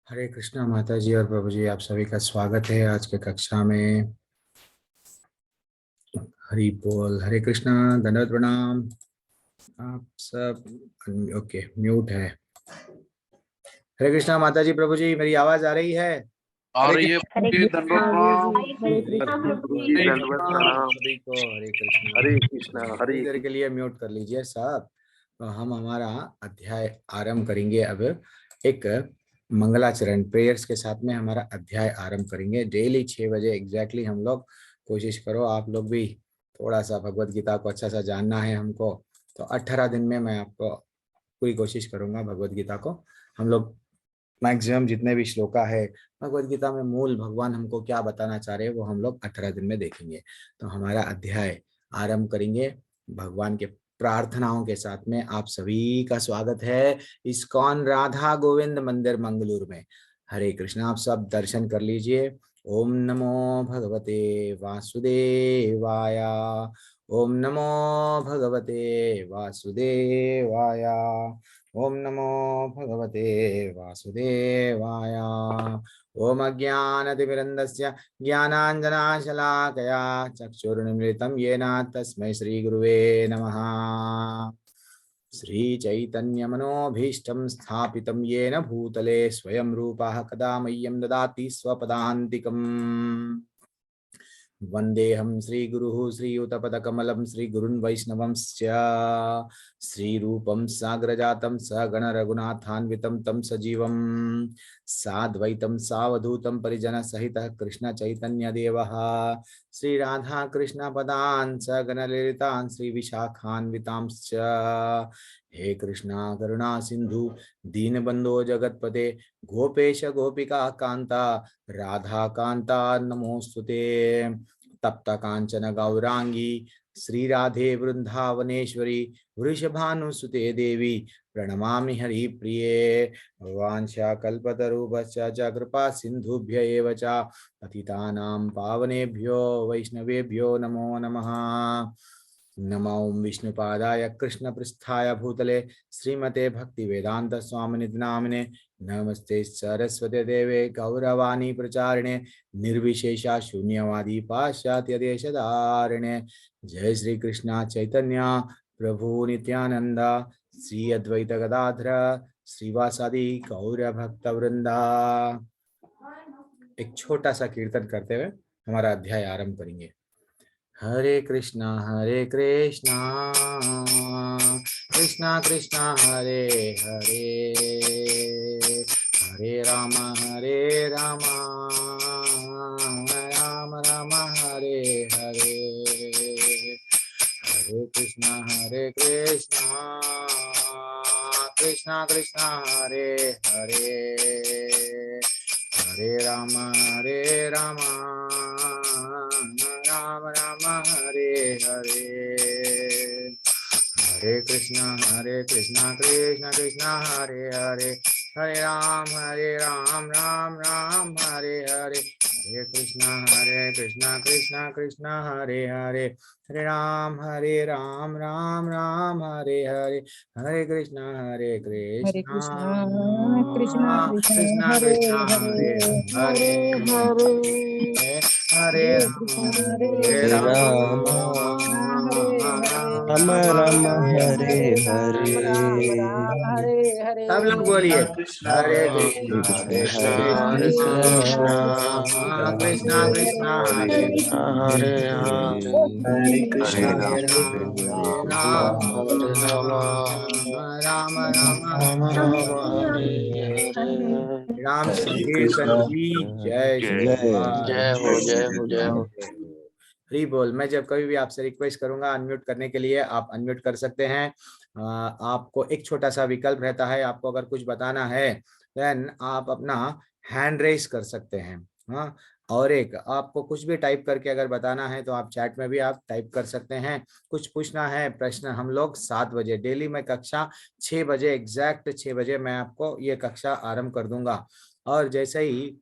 हरे कृष्णा माता जी और प्रभु जी, आप सभी का स्वागत है आज के कक्षा में। हरि बोल। हरे कृष्णा। दंडवत प्रणाम। आप सब ओके, म्यूट है। हरे कृष्णा माता जी प्रभु जी, मेरी आवाज आ रही है? आ हरे रही है कृष्णा। जी, दंडवत प्रणाम। हरे कृष्णा गुरु जी दंडवत प्रणाम। सभी को हरे कृष्णा। हरे कृष्णा थोड़ी हरे देर के लिए म्यूट कर लीजिए सब। तो हम हमारा अध्याय आरंभ करेंगे अब। एक मंगलाचरण प्रेयर्स के साथ में हमारा अध्याय आरंभ करेंगे। डेली 6 बजे एग्जैक्टली हम लोग कोशिश करो, आप लोग भी थोड़ा सा भगवत गीता को अच्छा सा जानना है हमको। तो 18 दिन में मैं आपको पूरी कोशिश करूंगा भगवत गीता को। हम लोग मैक्सिमम जितने भी श्लोका है भगवत गीता में, मूल भगवान हमको क्या बताना चाह रहे हैं वो हम लोग 18 दिन में देखेंगे। तो हमारा अध्याय आरंभ करेंगे भगवान के प्रार्थनाओं के साथ में। आप सभी का स्वागत है इस्कॉन राधा गोविंद मंदिर मंगलूर में। हरे कृष्णा। आप सब दर्शन कर लीजिए। ओम नमो भगवते वासुदेवाय। ओम नमो भगवते वासुदेवाय। ओम नमो भगवते वासुदेवाय। ओम अज्ञानतिमिरन्दस्य ज्ञानाञ्जनाशलाकया चक्षुरुन्मिलितं येन तस्मै श्रीगुरुवे नमः। श्रीचैतन्यमनोभीष्टं स्थापितं येन भूतले स्वयं रूपः कदा मह्यं ददाति स्वपदान्तिकम्। वन्देऽहं श्रीगुरुः श्रीयुतपदकमलं श्रीगुरुन् वैष्णवंश्च श्रीरूपं साग्रजातं सगणरघुनाथान्वितं तं सजीवं साद्वैतं सावधूतं परिजनसहितः कृष्णचैतन्यदेवः श्रीराधाकृष्णपदान् सगणललितान् श्रीविशाखान्वितांश्च। हे कृष्णा करुणा सिन्धु दीनबन्धो जगत्पते गोपेश गोपिका कान्ता राधा कांता नमोस्तुते। तप्त कांचन गौरांगी श्री राधे वृंदावनेश्वरी वृषभानुसुते देवी प्रणमामि हरिप्रिये। वाञ्छा कल्पतरुभ्यश्च च कृपा सिन्धुभ्य एव च पतितानां पावनेभ्यो वैष्णवेभ्यो नमो नमः। नमो विष्णुपादाय कृष्णपृष्ठाय भूतले श्रीमते भक्तिवेदांत स्वामिनिधि नामिने नमस्ते सरस्वती देवे गौरवाणी प्रचारिणे निर्विशेषा शून्यवादी पाश्चात्य देशधारिणे। जय श्री कृष्ण चैतन्य प्रभु नित्यानंद श्री अद्वैत गदाधर श्रीवासादि गौर भक्त वृंदा। एक छोटा सा कीर्तन करते हुए हमारा अध्याय आरंभ करेंगे। हरे कृष्णा कृष्णा कृष्णा हरे हरे, हरे राम राम राम हरे हरे। हरे कृष्णा कृष्णा कृष्णा हरे हरे, हरे राम राम राम हरे हरे। हरे कृष्णा कृष्णा कृष्णा हरे हरे, हरे राम राम राम हरे हरे। हरे कृष्णा कृष्णा कृष्णा हरे हरे, हरे राम राम राम हरे हरे। हरे कृष्णा कृष्णा कृष्णा कृष्णा कृष्णा हरे कृष्णा हरे हरे हरे हरे, हरे हरे हरे कृष्णा हरे हरे राम कृष्णा हरे हरे राम राम हरे हरे हरे। राम राम राम हरे हरे। सब लोग बोलिए हरे हरे कृष्णा कृष्णा कृष्णा हरे हरे कृष्णा कृष्णा हरे कृष्णा हरे हरे हरे हरे, हरे हरे कृष्णा राम राम राम राम हरे हरे। हरे। राम हरे संकीर्तन कृष्णा की जय श्री जय जय हो जय हो जय हो। हरि बोल। मैं जब कभी भी आपसे रिक्वेस्ट करूंगा अनम्यूट करने के लिए, आप अनम्यूट कर सकते हैं। आपको एक छोटा सा विकल्प रहता है, आपको अगर कुछ बताना है देन आप अपना हैंड रेस कर सकते हैं। हाँ, और एक आपको कुछ भी टाइप करके अगर बताना है तो आप चैट में भी आप टाइप कर सकते हैं। कुछ पूछना है प्रश्न, हम लोग 7 बजे डेली में कक्षा 6 बजे एग्जैक्ट 6 बजे मैं आपको ये कक्षा आरंभ कर दूंगा। और जैसे ही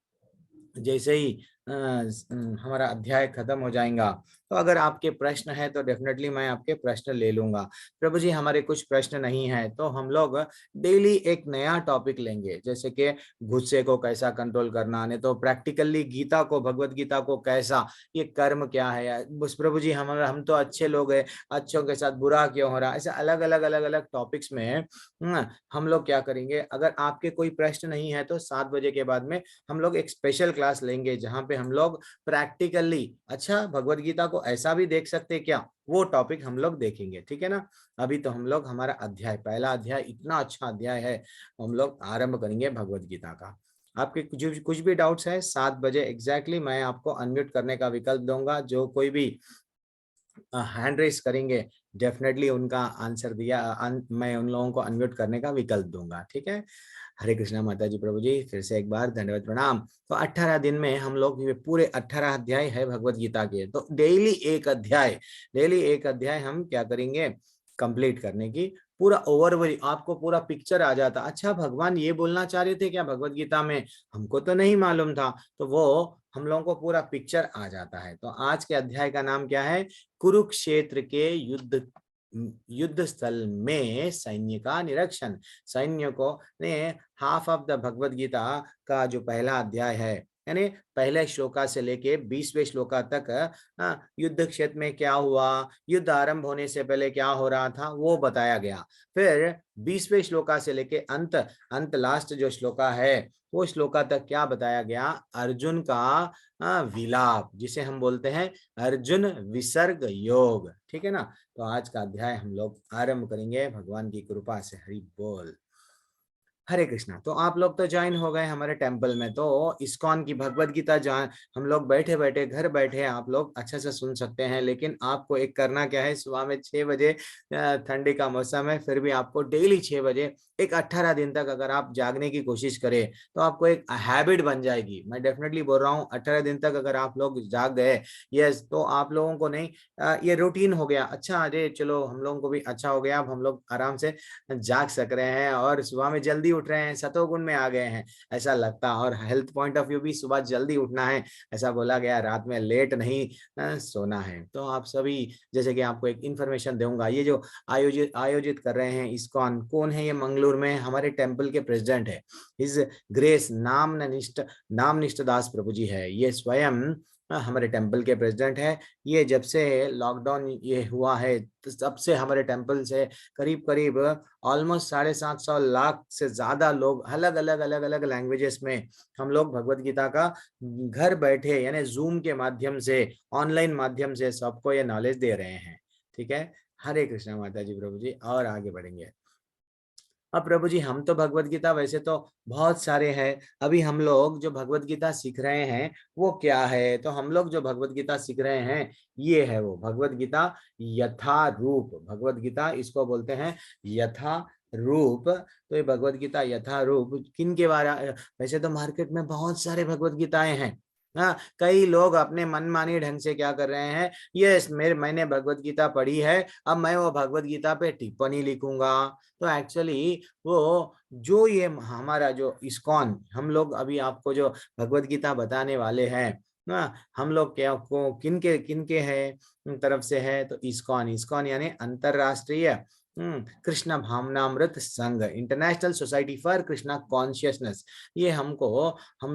हमारा अध्याय खत्म हो जाएगा तो अगर आपके प्रश्न है तो डेफिनेटली मैं आपके प्रश्न ले लूंगा। प्रभु जी हमारे कुछ प्रश्न नहीं है तो हम लोग डेली एक नया टॉपिक लेंगे, जैसे कि गुस्से को कैसा कंट्रोल करना, नहीं तो प्रैक्टिकली गीता को, भगवत गीता को कैसा, ये कर्म क्या है, बस प्रभु जी हम तो अच्छे लोग हैं, अच्छों के साथ बुरा क्यों हो रहा, ऐसे अलग अलग अलग अलग टॉपिक्स में हम लोग क्या करेंगे। अगर आपके कोई प्रश्न नहीं है तो 7 बजे के बाद में हम लोग एक स्पेशल क्लास लेंगे जहां पे हम लोग प्रैक्टिकली, अच्छा भगवत गीता को ऐसा भी देख सकते क्या, वो टॉपिक हम लोग देखेंगे, ठीक है ना। अभी तो हम लोग हमारा अध्याय, पहला अध्याय इतना अच्छा अध्याय है, हम लोग आरंभ करेंगे भगवत गीता का। आपके कुछ भी डाउट्स है, 7 बजे एग्जैक्टली मैं आपको अनम्यूट करने का विकल्प दूंगा। जो कोई भी हैंड रेस करेंगे डेफिनेटली उनका आंसर दिया, मैं उन लोगों को अनम्यूट करने का विकल्प दूंगा, ठीक है। हरे कृष्णा माता जी, प्रभु जी फिर से एक बार धन्यवाद प्रणाम। तो 18 दिन में हम लोग ये पूरे 18 अध्याय है भगवत गीता के, तो डेली एक अध्याय हम क्या करेंगे, कंप्लीट करने की पूरा ओवरव्यू, आपको पूरा पिक्चर आ जाता, अच्छा भगवान ये बोलना चाह रहे थे क्या भगवत गीता में, हमको तो नहीं मालूम था, तो वो हम लोगों को पूरा पिक्चर आ जाता है। तो आज के अध्याय का नाम क्या है, कुरुक्षेत्र के युद्ध स्थल में सैन्य का निरीक्षण। सैन्य को ने half of the Bhagavad Gita का जो पहला अध्याय है, यानी पहले श्लोका से लेके 20वें श्लोका तक युद्ध क्षेत्र में क्या हुआ, युद्ध आरंभ होने से पहले क्या हो रहा था वो बताया गया। फिर 20वें श्लोका से लेके अंत लास्ट जो श्लोका है वो श्लोका तक क्या बताया गया, अर्जुन का विलाप, जिसे हम बोलते हैं अर्जुन विसर्ग योग, ठीक है ना। तो आज का अध्याय हम लोग आरंभ करेंगे भगवान की कृपा से। हरि बोल, हरे कृष्णा। तो आप लोग तो ज्वाइन हो गए हमारे टेंपल में, तो इस्कॉन की भगवत गीता जहाँ हम लोग बैठे बैठे घर बैठे आप लोग अच्छे से सुन सकते हैं। लेकिन आपको एक करना क्या है, सुबह में 6 बजे, ठंडी का मौसम है फिर भी आपको डेली 6 बजे एक 18 दिन तक अगर आप जागने की कोशिश करें तो आपको एक हैबिट बन जाएगी। मैं डेफिनेटली बोल रहा हूँ 18 दिन तक अगर आप लोग जाग गए, यस, तो आप लोगों को नहीं ये रूटीन हो गया, अच्छा अरे चलो हम लोगों को भी अच्छा हो गया, अब हम लोग आराम से जाग सक रहे हैं और सुबह में जल्दी उठ रहे हैं, सतोगुण में आ गए हैं ऐसा लगता। और हेल्थ पॉइंट ऑफ व्यू भी सुबह जल्दी उठना है, ऐसा बोला गया, रात में लेट नहीं सोना है। तो आप सभी, जैसे कि आपको एक इन्फॉर्मेशन दूंगा, ये जो आयोजित कर रहे हैं इस्कॉन, कौन है ये, मंगलूर में हमारे टेम्पल के प्रेसिडेंट है, हिज ग्रेस नामनिष्ठ दास प्रभु जी है, ये स्वयं हमारे टेंपल के प्रेसिडेंट है। ये जब से लॉकडाउन ये हुआ है तो तब से हमारे टेंपल से करीब करीब ऑलमोस्ट 750 लाख से ज्यादा लोग अलग अलग लैंग्वेजेस में हम लोग भगवत गीता का घर बैठे यानी जूम के माध्यम से, ऑनलाइन माध्यम से सबको ये नॉलेज दे रहे हैं, ठीक है। हरे कृष्णा माता जी, प्रभु जी और आगे बढ़ेंगे। अब प्रभु जी हम तो भगवत गीता वैसे तो बहुत सारे हैं, अभी हम लोग जो भगवत गीता सीख रहे हैं वो क्या है, तो हम लोग जो भगवत गीता सीख रहे हैं ये है वो भगवत गीता यथा रूप। भगवत गीता इसको बोलते हैं यथा रूप। तो ये भगवत गीता यथा रूप किन के बारे, वैसे तो मार्केट में बहुत सारे भगवत गीताएं हैं, हाँ, कई लोग अपने मनमानी ढंग से क्या कर रहे हैं, यस मैंने भगवत गीता पढ़ी है, अब मैं वो भगवत गीता पे टिप्पणी लिखूंगा। तो एक्चुअली वो जो ये हमारा जो इस्कॉन, हम लोग अभी आपको जो भगवत गीता बताने वाले हैं ना, हम लोग क्या को किनके है तरफ से है, तो इस्कॉन यानी अंतरराष्ट्रीय कृष्ण भावनामृत संघ, international society for Krishna consciousness. ये हम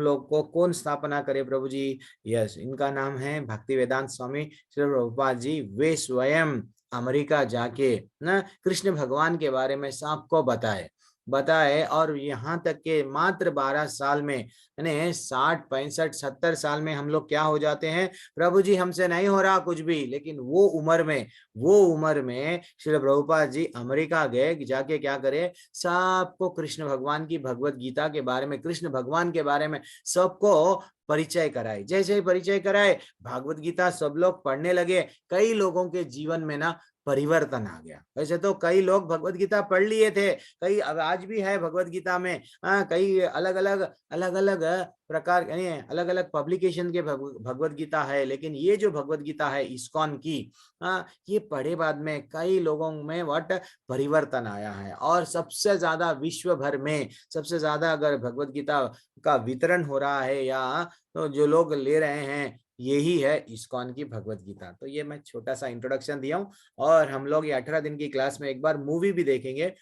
लोग को कौन स्थापना करे प्रभु जी, यस इनका नाम है भक्ति वेदांत स्वामी श्री प्रभुपाद जी। वे स्वयं अमेरिका जाके ना कृष्ण भगवान के बारे में सबको बताए और यहाँ तक के मात्र 12 साल में यानी 60 65 70 साल में हम लोग क्या हो जाते हैं, प्रभु जी हमसे नहीं हो रहा कुछ भी, लेकिन वो उम्र में श्री प्रभुपाद जी अमेरिका गए, जाके क्या करे, सबको कृष्ण भगवान की भगवत गीता के बारे में, कृष्ण भगवान के बारे में सबको परिचय कराए। जैसे ही परिचय कराए भागवत गीता सब लोग पढ़ने लगे, कई लोगों के जीवन में ना परिवर्तन आ गया। वैसे तो कई लोग भगवत गीता पढ़ लिए थे, कई अब आज भी है भगवत गीता में, कई अलग अलग प्रकार यानी अलग अलग पब्लिकेशन के भगवत गीता है, लेकिन ये जो भगवत गीता है इस्कॉन की, ये पढ़े बाद में कई लोगों में व्हाट परिवर्तन आया है। और सबसे ज्यादा विश्व भर में सबसे ज्यादा अगर भगवत गीता का वितरण हो रहा है या तो जो लोग ले रहे हैं यही है इस्कॉन की भगवत गीता। तो ये मैं छोटा सा इंट्रोडक्शन दिया हूँ, और हम लोग ये 18 दिन की क्लास में एक बार मूवी भी देखेंगे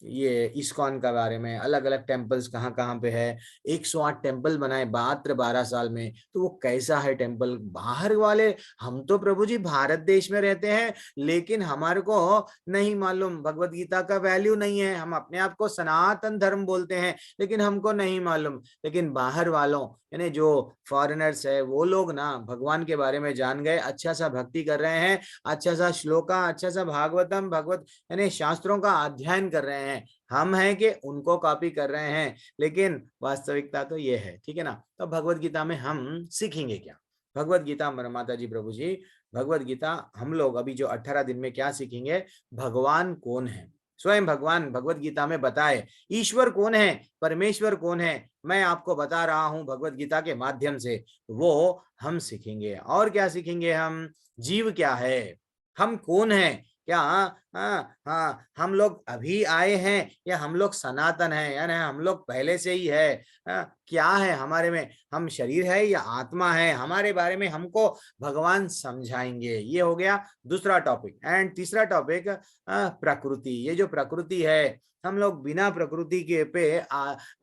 ये इस्कॉन का बारे में, अलग अलग टेम्पल्स कहाँ कहाँ पे है। 108 टेम्पल बनाए मात्र 12 साल में, तो वो कैसा है टेम्पल। बाहर वाले, हम तो प्रभु जी भारत देश में रहते हैं, लेकिन हमारे को नहीं मालूम भगवत गीता का वैल्यू नहीं है। हम अपने आप को सनातन धर्म बोलते हैं, लेकिन हमको नहीं मालूम। लेकिन बाहर वालों यानी जो फॉरेनर्स है, वो लोग ना भगवान के बारे में जान गए, अच्छा सा भक्ति कर रहे हैं, अच्छा सा श्लोका, अच्छा सा भागवतम भगवत यानी शास्त्रों का अध्ययन कर रहे हैं। हम हैं कि उनको कॉपी कर रहे हैं, लेकिन वास्तविकता तो ये है, ठीक है ना। तो भगवत गीता में हम सीखेंगे क्या? भगवत गीता माता जी प्रभु जी, भगवत गीता हम लोग अभी जो 18 दिन में क्या सीखेंगे, भगवान कौन है, स्वयं भगवान भगवत गीता में बताए। ईश्वर कौन है, परमेश्वर कौन है, मैं आपको बता रहा हूं भगवत गीता के माध्यम से, वो हम सीखेंगे। और क्या सीखेंगे हम? जीव क्या है, हम कौन है, क्या हाँ हम लोग अभी आए हैं या हम लोग सनातन हैं, यानी हम लोग पहले से ही है। क्या है हमारे में, हम शरीर है या आत्मा है, हमारे बारे में हमको भगवान समझाएंगे। ये हो गया दूसरा टॉपिक। एंड तीसरा टॉपिक प्रकृति। ये जो प्रकृति है, हम लोग बिना प्रकृति के पे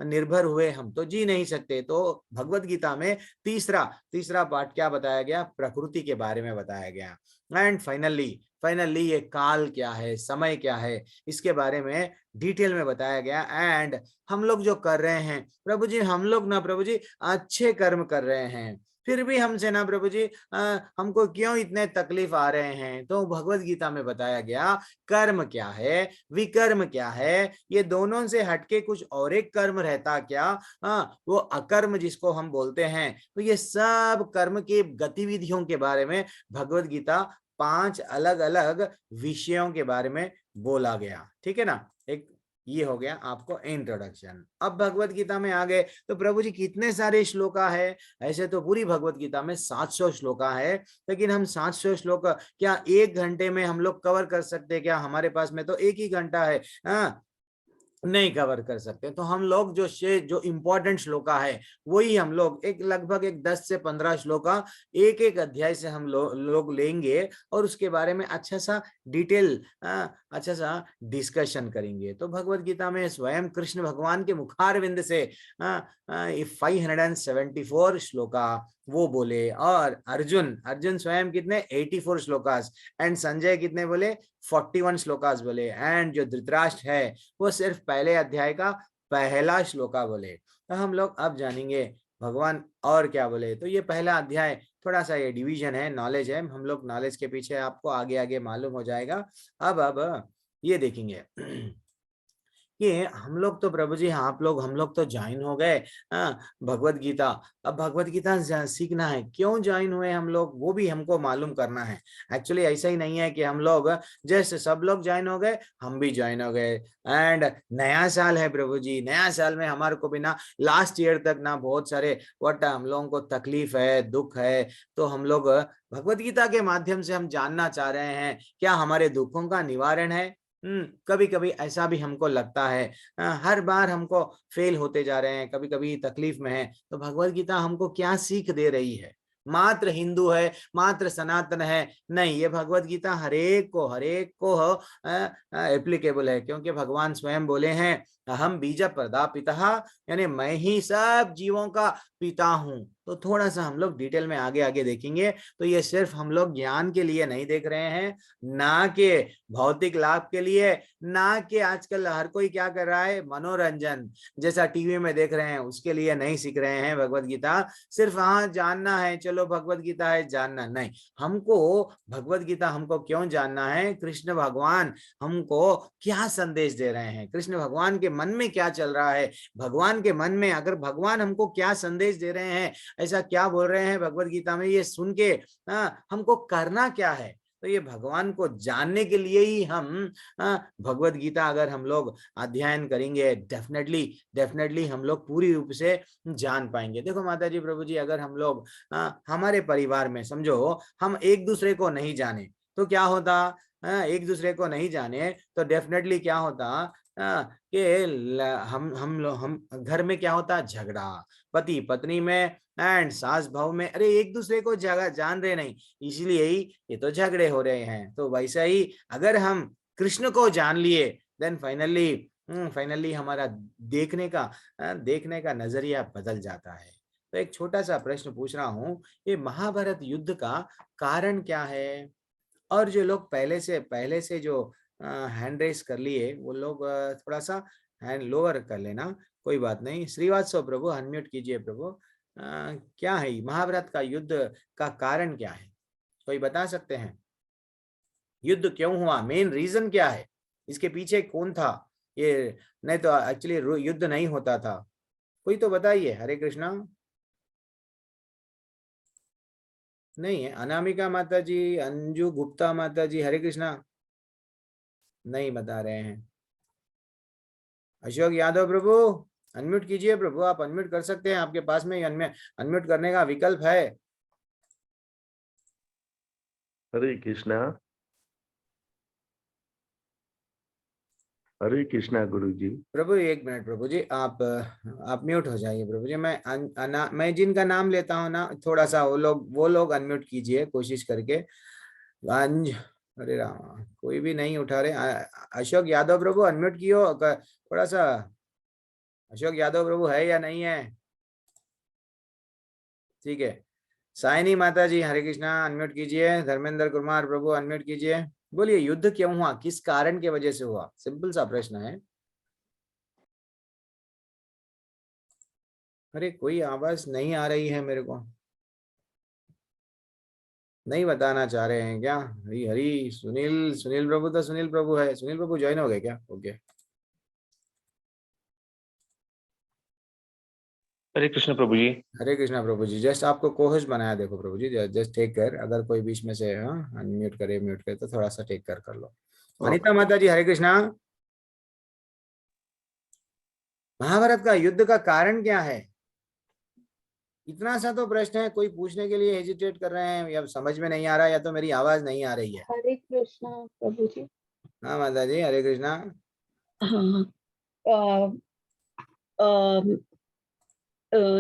निर्भर हुए हम तो जी नहीं सकते। तो भगवत गीता में तीसरा पार्ट क्या बताया गया, प्रकृति के बारे में बताया गया। एंड फाइनली ये काल क्या है, समय क्या है, इसके बारे में डिटेल में बताया गया। एंड हम लोग जो कर रहे हैं प्रभु जी, हम लोग ना प्रभु जी अच्छे कर्म कर रहे हैं, फिर भी हमसे ना प्रभु जी हमको क्यों इतने तकलीफ आ रहे हैं। तो भगवत गीता में बताया गया कर्म क्या है, विकर्म क्या है, ये दोनों से हटके कुछ और एक कर्म रहता क्या, वो अकर्म जिसको हम बोलते हैं। तो ये सब कर्म की गतिविधियों के बारे में भगवत गीता 5 अलग अलग विषयों के बारे में बोला गया, ठीक है ना। एक ये हो गया आपको इंट्रोडक्शन। अब भगवत गीता में आ गए तो प्रभु जी कितने सारे श्लोका है। ऐसे तो पूरी भगवत गीता में 700 श्लोका है, लेकिन हम 700 श्लोक क्या 1 घंटे में हम लोग कवर कर सकते हैं क्या? हमारे पास में तो 1 ही घंटा है, नहीं कवर कर सकते। तो हम लोग जो इम्पोर्टेंट श्लोका है वही हम लोग लगभग 10 से 15 श्लोका एक एक अध्याय से हम लोग लेंगे, और उसके बारे में अच्छा सा डिटेल अच्छा सा डिस्कशन करेंगे। तो भगवत गीता में स्वयं कृष्ण भगवान के मुखारविंद से 574 श्लोका वो बोले, और अर्जुन स्वयं कितने 84 श्लोकास, एंड संजय कितने बोले 41 श्लोकास बोले। एंड जो धृतराष्ट्र है वो सिर्फ पहले अध्याय का पहला श्लोका बोले। तो हम लोग अब जानेंगे भगवान और क्या बोले। तो ये पहला अध्याय थोड़ा सा ये डिवीजन है, नॉलेज है, हम लोग नॉलेज के पीछे आपको आगे आगे मालूम हो जाएगा। अब ये देखेंगे कि हम लोग तो प्रभु जी आप लोग हम लोग तो ज्वाइन हो गए भगवत गीता। अब भगवत गीता सीखना है, क्यों ज्वाइन हुए हम लोग वो भी हमको मालूम करना है। एक्चुअली ऐसा ही नहीं है कि हम लोग जैसे सब लोग ज्वाइन हो गए हम भी ज्वाइन हो गए। एंड नया साल है प्रभु जी, नया साल में हमारे को भी ना लास्ट ईयर तक ना बहुत सारे हम लोगों को तकलीफ है, दुख है। तो हम लोग भगवत गीता के माध्यम से हम जानना चाह रहे हैं क्या हमारे दुखों का निवारण है। कभी कभी ऐसा भी हमको लगता है, हर बार हमको फेल होते जा रहे हैं, कभी कभी तकलीफ में है। तो भगवत गीता हमको क्या सीख दे रही है? मात्र हिंदू है, मात्र सनातन है, नहीं, ये भगवत गीता हरेक को एप्लीकेबल है, क्योंकि भगवान स्वयं बोले हैं हम बीज प्रदापिता, यानी मैं ही सब जीवों का पिता हूं। तो थोड़ा सा हम लोग डिटेल में आगे आगे देखेंगे। तो ये सिर्फ हम लोग ज्ञान के लिए नहीं देख रहे हैं, ना कि भौतिक लाभ के लिए, ना कि आजकल हर कोई क्या कर रहा है मनोरंजन जैसा टीवी में देख रहे हैं उसके लिए नहीं सीख रहे हैं भगवत गीता। सिर्फ हाँ जानना है, चलो भगवत गीता है जानना नहीं। हमको भगवत गीता हमको क्यों जानना है, कृष्ण भगवान हमको क्या संदेश दे रहे हैं, कृष्ण भगवान के मन में क्या चल रहा है, भगवान के मन में अगर भगवान हमको क्या संदेश दे रहे हैं, ऐसा क्या बोल रहे हैं भगवत गीता में, ये सुन के हमको करना क्या है। तो ये भगवान को जानने के लिए ही हम भगवत गीता अगर हम लोग अध्ययन करेंगे, डेफिनेटली हम लोग पूरी रूप से जान पाएंगे। देखो माता जी प्रभु जी, अगर हम लोग हमारे परिवार में समझो हम एक दूसरे को नहीं जाने तो क्या होता, एक दूसरे को नहीं जाने तो डेफिनेटली क्या होता कि हम घर में क्या होता, झगड़ा, पति पत्नी में एंड सास भाव में अरे एक दूसरे को जान रहे नहीं, इसलिए ही ये तो झगड़े हो रहे हैं। तो वैसा ही अगर हम कृष्ण को जान लिए देन फाइनली हमारा देखने का नजरिया बदल जाता है। तो एक छोटा सा प्रश्न पूछ रहा हूँ, ये महाभारत युद्ध का कारण क्या है? और जो लोग पहले से जो हैंड रेस कर लिए वो लोग थोड़ा सा हैंड लोअर कर लेना, कोई बात नहीं। श्रीवास्तव प्रभु अनम्यूट कीजिए प्रभु। क्या है ये महाभारत का युद्ध का कारण क्या है? कोई बता सकते हैं? युद्ध क्यों हुआ? मेन रीजन क्या है? इसके पीछे कौन था? ये नहीं तो एक्चुअली युद्ध नहीं होता था। कोई तो बताइए। हरे कृष्णा। नहीं है। अनामिका माता जी, अंजू गुप्ता माता जी, हरे कृष्णा नहीं बता रहे हैं। अशोक यादव प्रभु अनम्यूट कीजिए प्रभु, आप अनम्यूट कर सकते हैं, आपके पास में अनम्यूट करने का विकल्प है। हरे कृष्णा। हरे कृष्णा गुरु जी। प्रभु एक मिनट प्रभु जी, आप म्यूट हो जाइए प्रभु जी। मैं जिनका नाम लेता हूँ ना, थोड़ा सा वो लोग अनम्यूट कीजिए कोशिश करके। अंज अरे राम, कोई भी नहीं उठा रहे। अशोक यादव प्रभु अनम्यूट कियो थोड़ा सा। अशोक यादव प्रभु है या नहीं है? ठीक है। साइनी माता जी हरे कृष्णा अनम्यूट कीजिए। धर्मेंद्र कुमार प्रभु अनम्यूट कीजिए। बोलिए युद्ध क्यों हुआ, किस कारण के वजह से हुआ? सिंपल सा प्रश्न है। अरे कोई आवाज नहीं आ रही है मेरे को। नहीं बताना चाह रहे हैं क्या? हरी हरी सुनील प्रभु तो सुनील प्रभु है। सुनील प्रभु ज्वाइन हो गए क्या? ओके। हरे कृष्ण प्रभु जी। हरे कृष्णा प्रभु जी। जस्ट आपको कोहोस्ट बनाया, देखो प्रभु जी, जस्ट टेक कर। अगर कोई बीच में से अनम्यूट करे म्यूट करे तो थोड़ा सा टेक कर लो। अनिता माता जी हरे कृष्णा। महाभारत का युद्ध का कारण क्या है? इतना सा तो प्रश्न है, कोई पूछने के लिए हेजिटेट कर रहे हैं, या समझ में नहीं आ रहा, या तो मेरी आवाज नहीं आ रही है। हरे कृष्णा प्रभु जी। हाँ माता जी हरे कृष्णा। हाँ,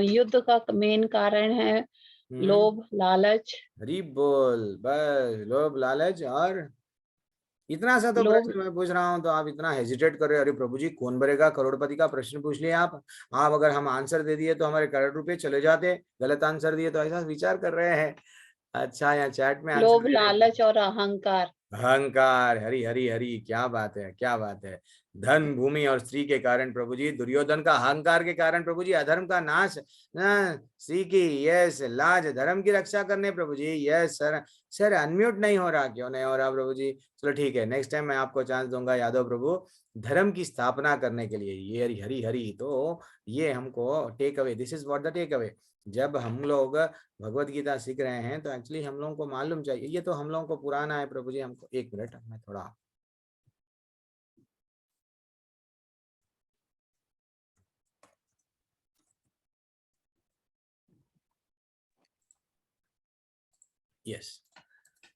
युद्ध का मेन कारण है लोभ लालच। हरी बोल। बस लोभ लालच। और इतना सा तो लोभ प्रश्न मैं पूछ रहा हूँ तो आप इतना हेजिटेट कर रहे हो। अरे प्रभु जी, कौन भरेगा करोड़पति का प्रश्न पूछ लिया आप अगर हम आंसर दे दिए तो हमारे करोड़ रुपए चले जाते, गलत आंसर दिए तो ऐसा विचार कर रहे हैं। अच्छा, यहाँ चैट में आंसर लोभ दे रहे हैं। लालच और अहंकार। अहंकार। हरी हरी हरी, क्या बात है, क्या बात है। धन भूमि और स्त्री के कारण प्रभु जी, दुर्योधन का अहंकार के कारण प्रभु जी, अधर्म का नाश, स्त्री की यस लाज, धर्म की रक्षा करने प्रभु जी। Yes sir. सर अनम्यूट नहीं हो रहा, क्यों नहीं हो रहा प्रभु जी? चलो ठीक है, नेक्स्ट टाइम मैं आपको चांस दूंगा यादव प्रभु, धर्म की स्थापना करने के लिए। ये हरी हरी हरी, तो ये हमको take away, this is what the take away. जब हम लोग भगवत गीता सीख रहे हैं तो एक्चुअली हम लोगों को मालूम चाहिए, ये तो हम लोगों को पुराना है प्रभु जी। हमको एक मिनट, मैं थोड़ा यस।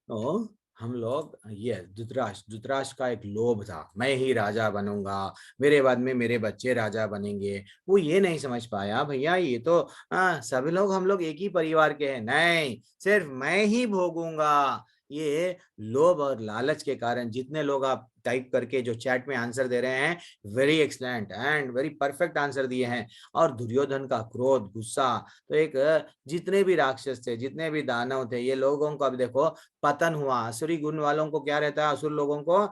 तो हम लोग ये धृतराष्ट्र का एक लोभ था, मैं ही राजा बनूंगा, मेरे बाद में मेरे बच्चे राजा बनेंगे। वो ये नहीं समझ पाया भैया, ये तो सभी लोग हम लोग एक ही परिवार के हैं, नहीं सिर्फ मैं ही भोगूंगा। ये लोभ और लालच के कारण जितने लोग आप टाइप करके जो चैट में आंसर दे रहे हैं, very excellent and very perfect answer दिए हैं। और दुर्योधन का क्रोध गुस्सा, तो एक जितने भी राक्षस थे, जितने भी दानव थे, ये लोगों को अब देखो पतन हुआ। असुरी गुण वालों को क्या रहता है? असुर लोगों को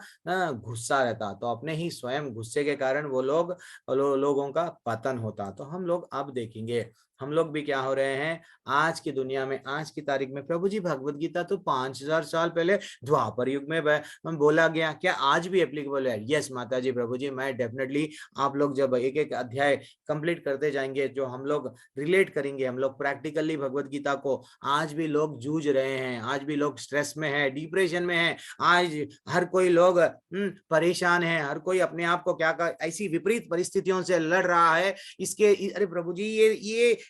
गुस्सा रहता, तो अपने ही स्वयं गुस्से के कारण वो लोगों का पतन होता। तो हम लोग अब देखेंगे हम लोग भी क्या हो रहे हैं आज की दुनिया में, आज की तारीख में। प्रभु जी भगवत गीता तो 5000 साल पहले द्वापर युग में बोला गया, क्या आज भी एप्लीकेबल है? यस माता जी प्रभु जी, मैं डेफिनेटली आप लोग जब एक एक अध्याय कंप्लीट करते जाएंगे, जो हम लोग रिलेट करेंगे, हम लोग प्रैक्टिकली भगवत गीता को, आज भी लोग जूझ रहे हैं, आज भी लोग स्ट्रेस में है, डिप्रेशन में है, आज हर कोई लोग परेशान है, हर कोई अपने आप को ऐसी विपरीत परिस्थितियों से लड़ रहा है। इसके अरे प्रभु जी,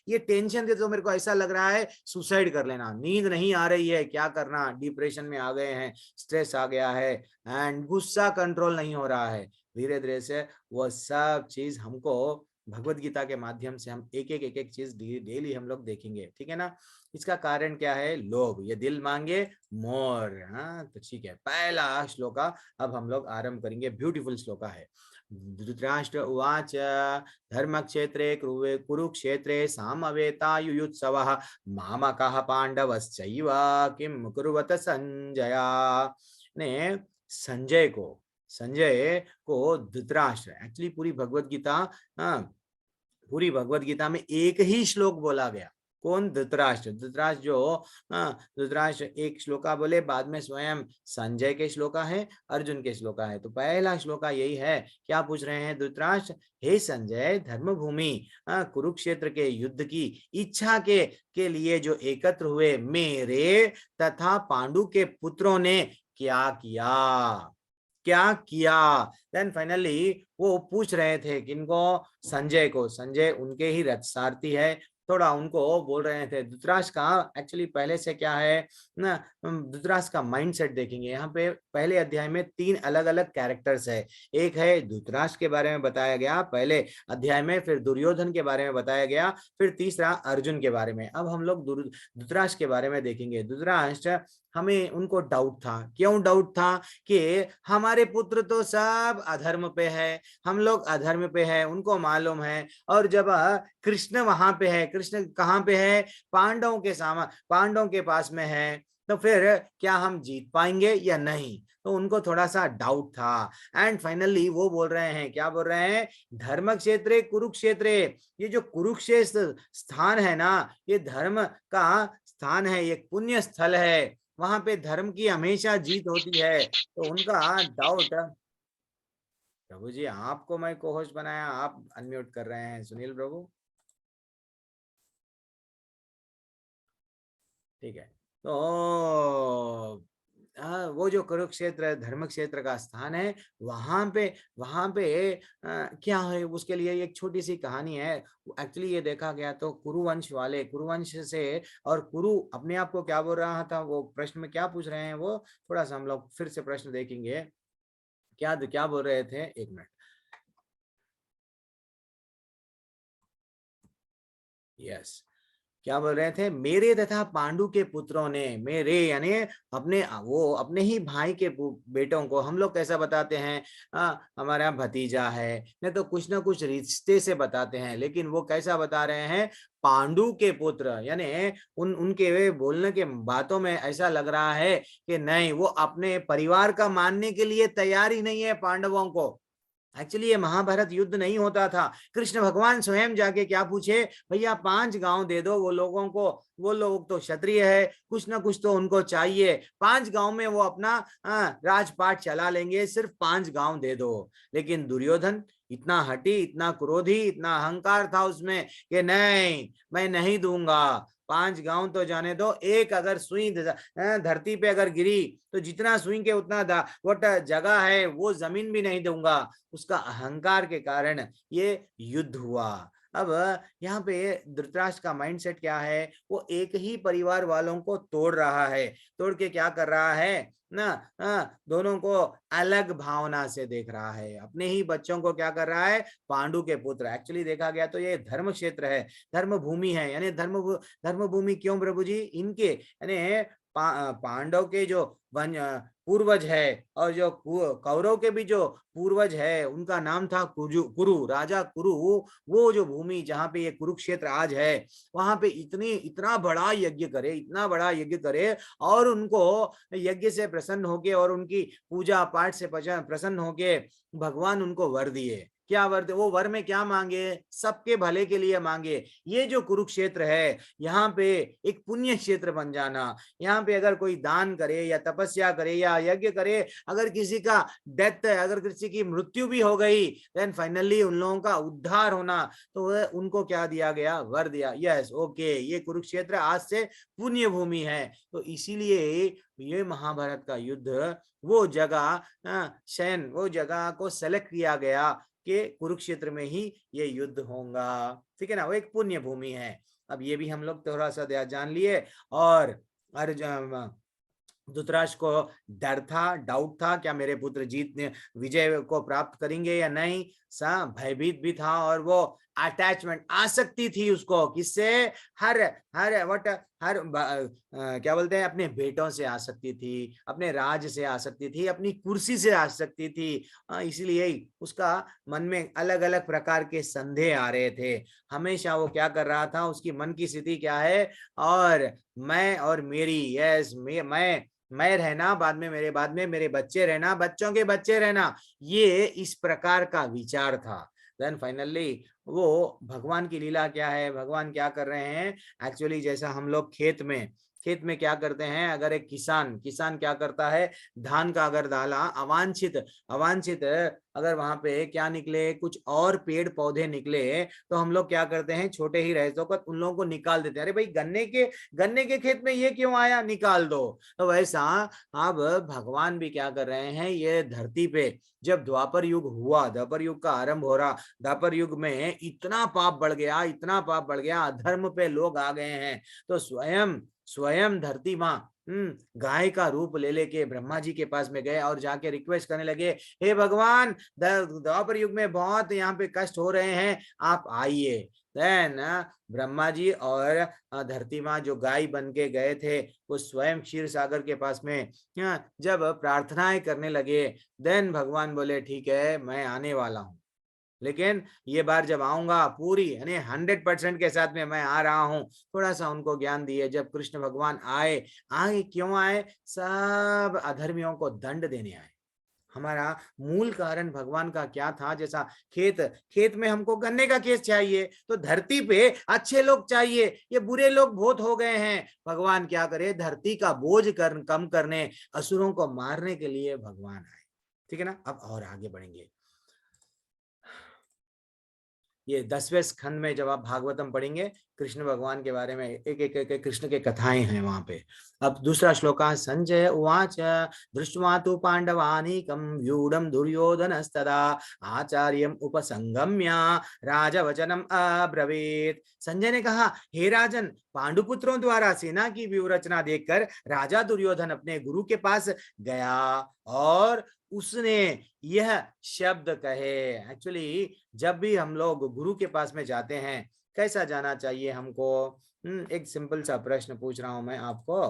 ये टेंशन दे तो मेरे को ऐसा लग रहा है सुसाइड कर लेना। नींद नहीं आ रही है, क्या करना, डिप्रेशन में आ गए हैं, स्ट्रेस आ गया है, एंड गुस्सा कंट्रोल नहीं हो रहा है। धीरे धीरे से वो सब चीज हमको भगवत गीता के माध्यम से हम एक एक चीज डेली हम लोग देखेंगे, ठीक है ना। इसका कारण क्या है? लोभ, ये दिल मांगे मोर। हाँ तो ठीक है, पहला श्लोका अब हम लोग आरंभ करेंगे, ब्यूटीफुल श्लोका है। धृतराष्ट्र उवाच धर्म क्षेत्रे कुरुक्षेत्रे सामवेतायुयुत्सवः मामकः पांडवश्चैव किं कुर्वत संजया। ने संजय को धृतराष्ट्र, एक्चुअली पूरी भगवत गीता में एक ही श्लोक बोला गया। कौन? धृतराष्ट्र। धृतराष्ट्र एक श्लोका बोले, बाद में स्वयं संजय के श्लोका है, अर्जुन के श्लोका है। तो पहला श्लोका यही है। क्या पूछ रहे हैं धृतराष्ट्र? हे संजय, धर्मभूमि कुरुक्षेत्र के युद्ध की इच्छा के लिए जो एकत्र हुए मेरे तथा पांडु के पुत्रों ने क्या किया। देन फाइनली वो पूछ रहे थे किनको? संजय को। संजय उनके ही रथ सारथी है। थोड़ा उनको बोल रहे थे। धृतराष्ट्र का एक्चुअली पहले से क्या है ना, धृतराष्ट्र का माइंडसेट देखेंगे। यहाँ पे पहले अध्याय में 3 अलग अलग कैरेक्टर्स है। एक है धृतराष्ट्र के बारे में बताया गया पहले अध्याय में, फिर दुर्योधन के बारे में बताया गया, फिर तीसरा अर्जुन के बारे में। अब हम लोग धृतराष्ट्र के बारे में देखेंगे। धृतराष्ट्र, हमें उनको डाउट था। क्यों डाउट था? कि हमारे पुत्र तो सब अधर्म पे है, हम लोग अधर्म पे है, उनको मालूम है। और जब कृष्ण वहां पे है, कृष्ण कहाँ पे है? पांडवों के पास में है, तो फिर क्या हम जीत पाएंगे या नहीं? तो उनको थोड़ा सा डाउट था। एंड फाइनली वो बोल रहे हैं, क्या बोल रहे हैं? धर्म क्षेत्रे कुरुक्षेत्रे, ये जो कुरुक्षेत्र स्थान है ना, ये धर्म का स्थान है, ये पुण्य स्थल है, वहां पे धर्म की हमेशा जीत होती है। तो उनका डाउट। प्रभु जी, आपको मैं को-होस्ट बनाया, आप अनम्यूट कर रहे हैं। सुनील प्रभु, ठीक है। तो वो जो कुरुक्षेत्र धर्म क्षेत्र का स्थान है, वहां पे क्या है, उसके लिए एक छोटी सी कहानी है। एक्चुअली ये देखा गया तो कुरुवंश से, और कुरु अपने आप को क्या बोल रहा था, वो प्रश्न में क्या पूछ रहे हैं, वो थोड़ा सा हम लोग फिर से प्रश्न देखेंगे। क्या बोल रहे थे? एक मिनट। यस, क्या बोल रहे थे? मेरे तथा पांडु के पुत्रों ने, मेरे यानी अपने ही भाई के बेटों को हम लोग कैसा बताते हैं? हमारा भतीजा है, नहीं तो कुछ ना कुछ रिश्ते से बताते हैं। लेकिन वो कैसा बता रहे हैं? पांडु के पुत्र, यानी उनके बोलने के बातों में ऐसा लग रहा है कि नहीं, वो अपने परिवार का मानने के लिए तैयार ही नहीं है पांडवों को। एक्चुअली ये महाभारत युद्ध नहीं होता था। कृष्ण भगवान स्वयं जाके क्या पूछे? भैया 5 गांव दे दो वो लोगों को, वो लोग तो क्षत्रिय है, कुछ ना कुछ तो उनको चाहिए। 5 गांव में वो अपना राजपाट चला लेंगे, सिर्फ 5 गांव दे दो। लेकिन दुर्योधन इतना हठी, इतना क्रोधी, इतना अहंकार था उसमें कि नहीं, मैं नहीं दूंगा। 5 गांव तो जाने दो, एक अगर सुई धरती पे अगर गिरी तो जितना सुई के उतना जगह है, वो जमीन भी नहीं दूंगा। उसका अहंकार के कारण ये युद्ध हुआ। अब यहाँ पे धृतराष्ट्र का माइंडसेट क्या है? वो एक ही परिवार वालों को तोड़ रहा है। तोड़ के क्या कर रहा है ना, दोनों को अलग भावना से देख रहा है। अपने ही बच्चों को क्या कर रहा है? पांडु के पुत्र। एक्चुअली देखा गया तो ये धर्म क्षेत्र है, धर्म भूमि है। यानी धर्म भूमि क्यों प्रभु जी? इनके यानी पांडव के जो पूर्वज है, और जो कौरव के भी जो पूर्वज है, उनका नाम था कुरु, राजा कुरु। वो जो भूमि जहाँ पे ये कुरुक्षेत्र आज है, वहां पे इतना बड़ा यज्ञ करे, और उनको यज्ञ से प्रसन्न होके और उनकी पूजा पाठ से प्रसन्न होके भगवान उनको वर दिए। क्या वर? वो वर में क्या मांगे? सबके भले के लिए मांगे। ये जो कुरुक्षेत्र है, यहाँ पे एक पुण्य क्षेत्र बन जाना। यहाँ पे अगर कोई दान करे या तपस्या करे या यज्ञ करे, अगर किसी का डेथ है, अगर किसी की मृत्यु भी हो गई, देन फाइनली उन लोगों का उद्धार होना, तो उनको क्या दिया गया? वर दिया। यस, ओके, ये कुरुक्षेत्र आज से पुण्य भूमि है। तो इसीलिए ये महाभारत का युद्ध वो जगह को सेलेक्ट किया गया कि कुरुक्षेत्र में ही ये युद्ध होगा। ठीक है ना, वो एक पुण्य भूमि है। अब ये भी हम लोग थोड़ा सा जान लिए। और धृतराष्ट्र को डर था, डाउट था, क्या मेरे पुत्र विजय को प्राप्त करेंगे या नहीं। भयभीत भी था, और वो अटैचमेंट, आसक्ति थी उसको, किससे? हर हर वट हर क्या बोलते हैं, अपने बेटों से आसक्ति थी, अपने राज से आसक्ति थी, अपनी कुर्सी से आसक्ति थी। इसीलिए उसका मन में अलग अलग प्रकार के संदेह आ रहे थे। हमेशा वो क्या कर रहा था, उसकी मन की स्थिति क्या है, और मैं और मेरी, यस मैं रहना, बाद में मेरे बच्चे रहना, बच्चों के बच्चे रहना, ये इस प्रकार का विचार था। देन फाइनली वो भगवान की लीला क्या है, भगवान क्या कर रहे हैं एक्चुअली, जैसा हम लोग खेत में क्या करते हैं, अगर एक किसान क्या करता है, धान का अगर डाला अवांछित अगर वहां पे क्या निकले, कुछ और पेड़ पौधे निकले, तो हम लोग क्या करते हैं, छोटे ही रहते को उन लोगों को निकाल देते हैं, अरे भाई गन्ने के खेत में ये क्यों आया, निकाल दो। तो वैसा अब भगवान भी क्या कर रहे हैं, ये धरती पे जब द्वापर युग का आरंभ हो रहा, द्वापर युग में इतना पाप बढ़ गया, अधर्म पे लोग आ गए हैं, तो स्वयं धरती माँ गाय का रूप ले लेके ब्रह्मा जी के पास में गए और जाके रिक्वेस्ट करने लगे, हे भगवान, द्वापर युग में बहुत यहाँ पे कष्ट हो रहे हैं, आप आइए। देन ब्रह्मा जी और धरती माँ जो गाय बन के गए थे, वो स्वयं क्षीर सागर के पास में जब प्रार्थनाएं करने लगे, देन भगवान बोले, ठीक है, मैं आने वाला हूँ, लेकिन ये बार जब आऊंगा पूरी यानी 100% के साथ में मैं आ रहा हूं। थोड़ा सा उनको ज्ञान दिए। जब कृष्ण भगवान आए क्यों आए? सब अधर्मियों को दंड देने आए। हमारा मूल कारण भगवान का क्या था? जैसा खेत में हमको गन्ने का खेत चाहिए, तो धरती पे अच्छे लोग चाहिए, ये बुरे लोग बहुत हो गए हैं। भगवान क्या करे, धरती का बोझ कम करने, असुरों को मारने के लिए भगवान आए। ठीक है ना? अब और आगे बढ़ेंगे। ये 10वें स्कंद में जब आप भागवतम पढ़ेंगे, कृष्ण भगवान के बारे में एक कृष्ण के कथाएं हैं वहां पे। अब दूसरा श्लोक, संजय उवाच दृष्ट्वा तु पांडवानीकं व्यूढं दुर्योधनस्तदा आचार्यम उपसंगम्य राजवचनम अब्रवीत। संजय ने कहा, हे राजन, पांडुपुत्रों द्वारा सेना की व्यूहरचना देखकर राजा दुर्योधन अपने गुरु के पास गया और उसने यह शब्द कहे। एक्चुअली जब भी हम लोग गुरु के पास में जाते हैं, कैसा जाना चाहिए हमको? एक सिंपल सा प्रश्न पूछ रहा हूं मैं आपको।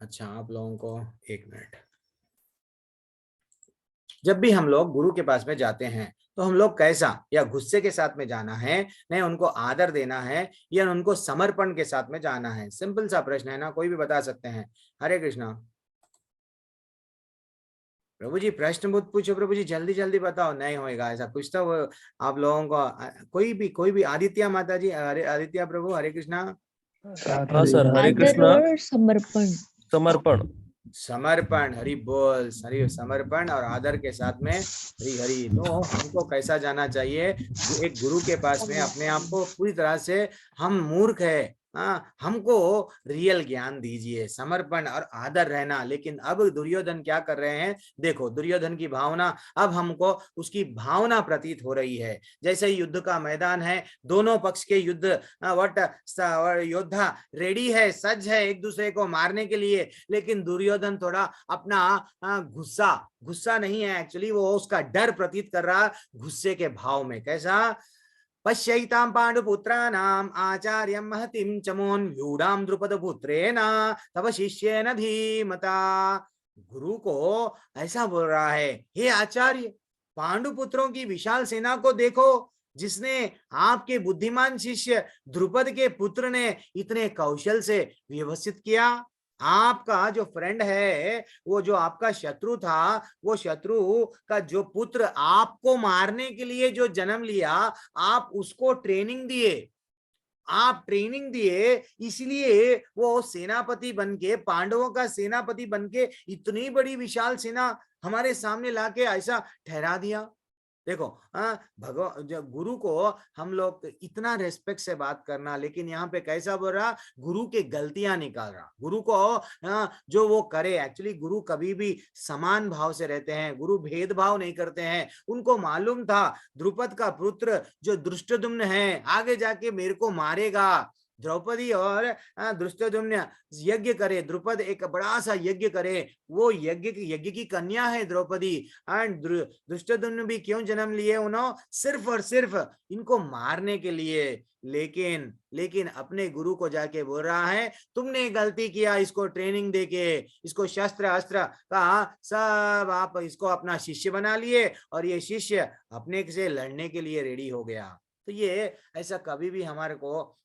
अच्छा, आप लोगों को एक मिनट। जब भी हम लोग गुरु के पास में जाते हैं, तो हम लोग कैसा, या गुस्से के साथ में जाना है, नहीं उनको आदर देना है, या उनको समर्पण के साथ में जाना है? सिंपल सा प्रश्न है ना, कोई भी बता सकते हैं। हरे कृष्णा। प्रभु जी प्रश्न मत पूछो, प्रभु जी जल्दी जल्दी बताओ, नहीं होएगा ऐसा कुछ। तो आप लोगों को कोई भी आदित्य माता जी, आदित्य प्रभु, हरे कृष्णा। हाँ सर, हरे कृष्णा। समर्पण, हरि बोल, हरि समर्पण और आदर के साथ में हरि हरि। तो हमको कैसा जाना चाहिए? एक गुरु के पास में अपने आप को पूरी तरह से, हम मूर्ख है, हमको रियल ज्ञान दीजिए, समर्पण और आदर रहना। लेकिन अब दुर्योधन क्या कर रहे हैं? देखो दुर्योधन की भावना, अब हमको उसकी भावना प्रतीत हो रही है। जैसे युद्ध का मैदान है, दोनों पक्ष के योद्धा रेडी है, सज्ज है एक दूसरे को मारने के लिए, लेकिन दुर्योधन थोड़ा अपना गुस्सा नहीं है, एक्चुअली वो उसका डर प्रतीत कर रहा गुस्से के भाव में। कैसा? पश्यैतां पांडुपुत्राणाम् आचार्यं महतिं चमोन् व्यूढां द्रुपदपुत्रेण तव शिष्येन धीमता। गुरु को ऐसा बोल रहा है, हे आचार्य, पांडुपुत्रों की विशाल सेना को देखो, जिसने आपके बुद्धिमान शिष्य द्रुपद के पुत्र ने इतने कौशल से व्यवस्थित किया। आपका जो फ्रेंड है, वो जो आपका शत्रु था, वो शत्रु का जो पुत्र आपको मारने के लिए जो जन्म लिया, आप उसको ट्रेनिंग दिए, इसलिए वो सेनापति बनके, पांडवों का सेनापति बनके इतनी बड़ी विशाल सेना हमारे सामने लाके ऐसा ठहरा दिया। देखो भगवान गुरु को हम लोग इतना रेस्पेक्ट से बात करना, लेकिन यहाँ पे कैसा बोल रहा, गुरु के गलतियां निकाल रहा। गुरु को जो वो करे, एक्चुअली गुरु कभी भी समान भाव से रहते हैं, गुरु भेदभाव नहीं करते हैं। उनको मालूम था द्रुपद का पुत्र जो दुष्टदुम्न है, आगे जाके मेरे को मारेगा, द्रौपदी और दुष्टद्युम्न यज्ञ करे, द्रुपद एक बड़ा सा यज्ञ करे, वो यज्ञ की कन्या है द्रौपदी। एंड दुष्टद्युम्न भी क्यों जन्म लिए उन्होंने? सिर्फ और सिर्फ इनको मारने के लिए। लेकिन अपने गुरु को जाके बोल रहा है, तुमने गलती किया इसको ट्रेनिंग देके, इसको शस्त्र अस्त्र का सब आप इसको अपना शिष्य बना लिए, और ये शिष्य अपने से लड़ने के लिए रेडी हो गया। तो ये ऐसा कभी भी हमारे को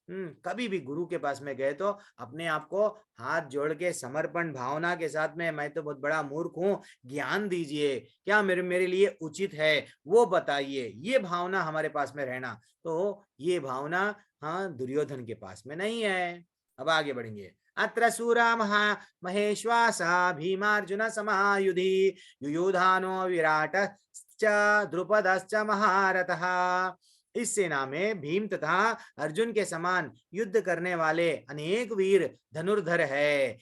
कभी भी गुरु के पास में गए तो अपने आप को हाथ जोड़ के समर्पण भावना के साथ में, मैं तो बहुत बड़ा मूर्ख हूँ, ज्ञान दीजिए, क्या मेरे लिए उचित है वो बताइए, ये भावना हमारे पास में रहना। तो ये भावना हाँ दुर्योधन के पास में नहीं है। अब आगे बढ़ेंगे। अत्र सूरा महेश्वासा भीमार्जुन समायुधि युयुधानो विराटश्च द्रुपदश्च महारथः। इस सेना में भीम तथा अर्जुन के समान युद्ध करने वाले अनेक वीर धनुर्धर है,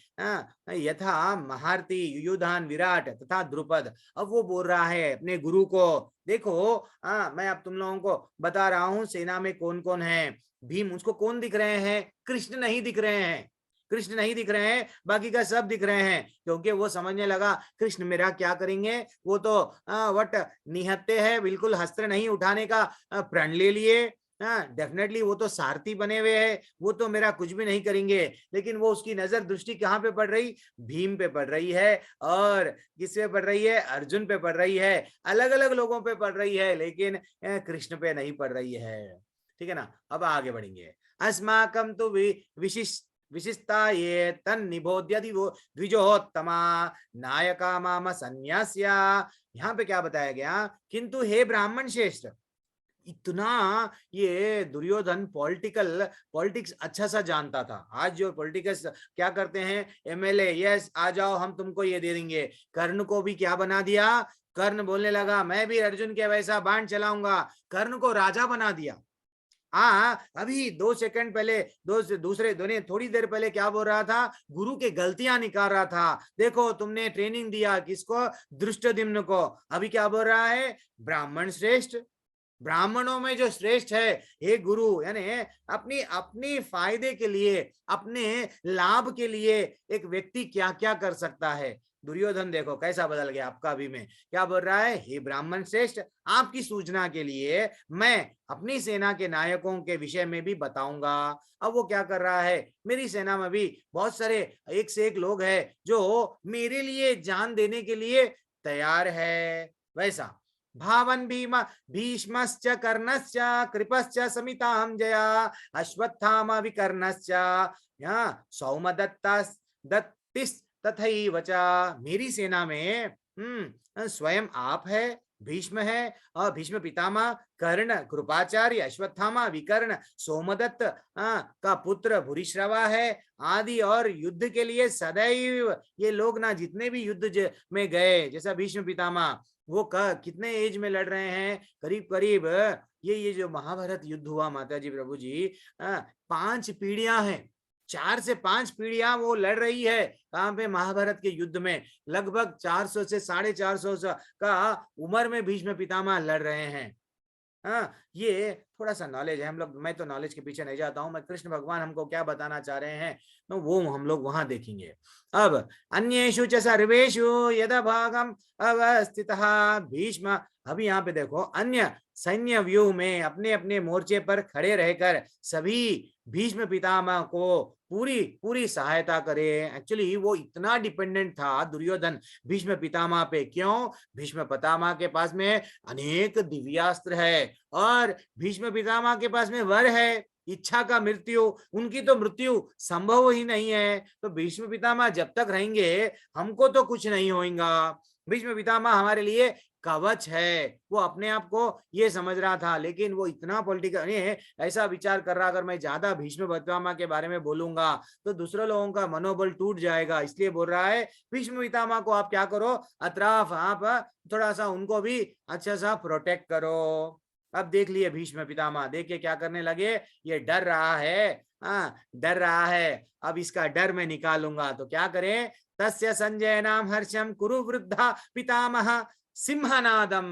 यथा महारथी युयुधान विराट तथा द्रुपद। अब वो बोल रहा है अपने गुरु को, देखो मैं अब तुम लोगों को बता रहा हूं सेना में कौन कौन है। भीम, उसको कौन दिख रहे हैं? कृष्ण नहीं दिख रहे हैं, कृष्ण नहीं दिख रहे हैं, बाकी का सब दिख रहे हैं, क्योंकि वो समझने लगा कृष्ण मेरा क्या करेंगे, वो तो वट निहत्ते है, बिल्कुल हस्त्र नहीं उठाने का प्रण ले लिए। डेफिनेटली वो तो सारथी बने हुए हैं, वो तो मेरा कुछ भी नहीं करेंगे। लेकिन वो उसकी नजर दृष्टि कहाँ पे पड़ रही? भीम पे पड़ रही है। और किस पे पड़ रही है? अर्जुन पे पड़ रही है, अलग अलग लोगों पे पड़ रही है, लेकिन कृष्ण पे नहीं पड़ रही है। ठीक है ना। अब आगे बढ़ेंगे। अस्माकं तो विशिष्टा ये तन्निबोध्य द्विजोत्तमा नायका माम संन्यास्य। यहाँ पे क्या बताया गया? किंतु हे ब्राह्मण श्रेष्ठ, इतना ये दुर्योधन पॉलिटिक्स अच्छा सा जानता था। आज जो पॉलिटिक्स क्या करते हैं, एमएलए, यस आ जाओ हम तुमको ये दे देंगे। कर्ण को भी क्या बना दिया? कर्ण बोलने लगा मैं भी अर्जुन के वैसा बाण चलाऊंगा, कर्ण को राजा बना दिया। अभी 2 सेकंड पहले दूसरे थोड़ी देर पहले क्या बोल रहा था? गुरु के गलतियां निकाल रहा था। देखो तुमने ट्रेनिंग दिया किसको? दृष्टद्युम्न को। अभी क्या बोल रहा है? ब्राह्मण श्रेष्ठ, ब्राह्मणों में जो श्रेष्ठ है हे गुरु, यानी अपनी फायदे के लिए, अपने लाभ के लिए एक व्यक्ति क्या क्या कर सकता है। दुर्योधन देखो कैसा बदल गया आपका भी में। क्या बोल रहा है? हे ब्राह्मण श्रेष्ठ, आपकी सूचना के लिए मैं अपनी सेना के नायकों के विषय में भी बताऊंगा। अब वो क्या कर रहा है? मेरी सेना में भी बहुत सारे एक से एक लोग हैं जो मेरे लिए जान देने के लिए तैयार है। वैसा भावन भीष्मश्च कर्णश्च कृपश्च समितां जया अश्वत्थामा विकर्णश्च सौमदत्तिस् तथैव च। मेरी सेना में स्वयं आप है, भीष्म है, और भीष्म पितामह, कर्ण, कृपाचार्य, अश्वत्थामा, विकर्ण, सोमदत्त का पुत्र भूरिश्रवा है आदि। और युद्ध के लिए सदैव ये लोग ना जितने भी युद्ध में गए, जैसा भीष्म पितामह, वो कितने एज में लड़ रहे हैं? करीब करीब ये जो महाभारत युद्ध हुआ माता जी प्रभु जी, 5 पीढ़ियां हैं, 4 से 5 पीढ़ियां वो लड़ रही है। कहां पे? महाभारत के युद्ध में। लगभग 400 से 450 का उम्र में भीष्म पितामह लड़ रहे हैं। ये थोड़ा सा नॉलेज है हम लोग, मैं तो नॉलेज के पीछे नहीं जाता हूं, मैं कृष्ण भगवान हमको क्या बताना चाह रहे हैं तो वो हम लोग वहां देखेंगे। अब अन्येषु च सर्वेषु यदा भागम अवस्थितः भीष्म। अभी यहाँ पे देखो, अन्य सैन्य व्यूह में अपने अपने मोर्चे पर खड़े रहकर सभी भीष्म पितामह को पूरी सहायता करे। एक्चुअली वो इतना डिपेंडेंट था दुर्योधन भीष्म पितामह पे। क्यों? भीष्म पितामह के पास में अनेक दिव्यास्त्र है, और भीष्म पितामह के पास में वर है इच्छा का मृत्यु, उनकी तो मृत्यु संभव ही नहीं है। तो भीष्म पितामह जब तक रहेंगे हमको तो कुछ नहीं होगा। भीष्म पितामह हमारे लिए कवच है, वो अपने आप को ये समझ रहा था। लेकिन वो इतना पॉलिटिकल ऐसा विचार कर रहा, अगर मैं ज्यादा भीष्म पितामह के बारे में बोलूंगा तो दूसरे लोगों का मनोबल टूट जाएगा। इसलिए बोल रहा है भीष्म पितामह को आप क्या करो, अतराफ आप थोड़ा सा उनको भी अच्छा सा प्रोटेक्ट करो। अब देख लिए भीष्म पितामह, देखिए क्या करने लगे। ये डर रहा है, डर रहा है, अब इसका डर मैं निकालूंगा। तो क्या करें? तस्य संजय नाम हर्षम कुरु वृद्धा पितामह सिंहनादम।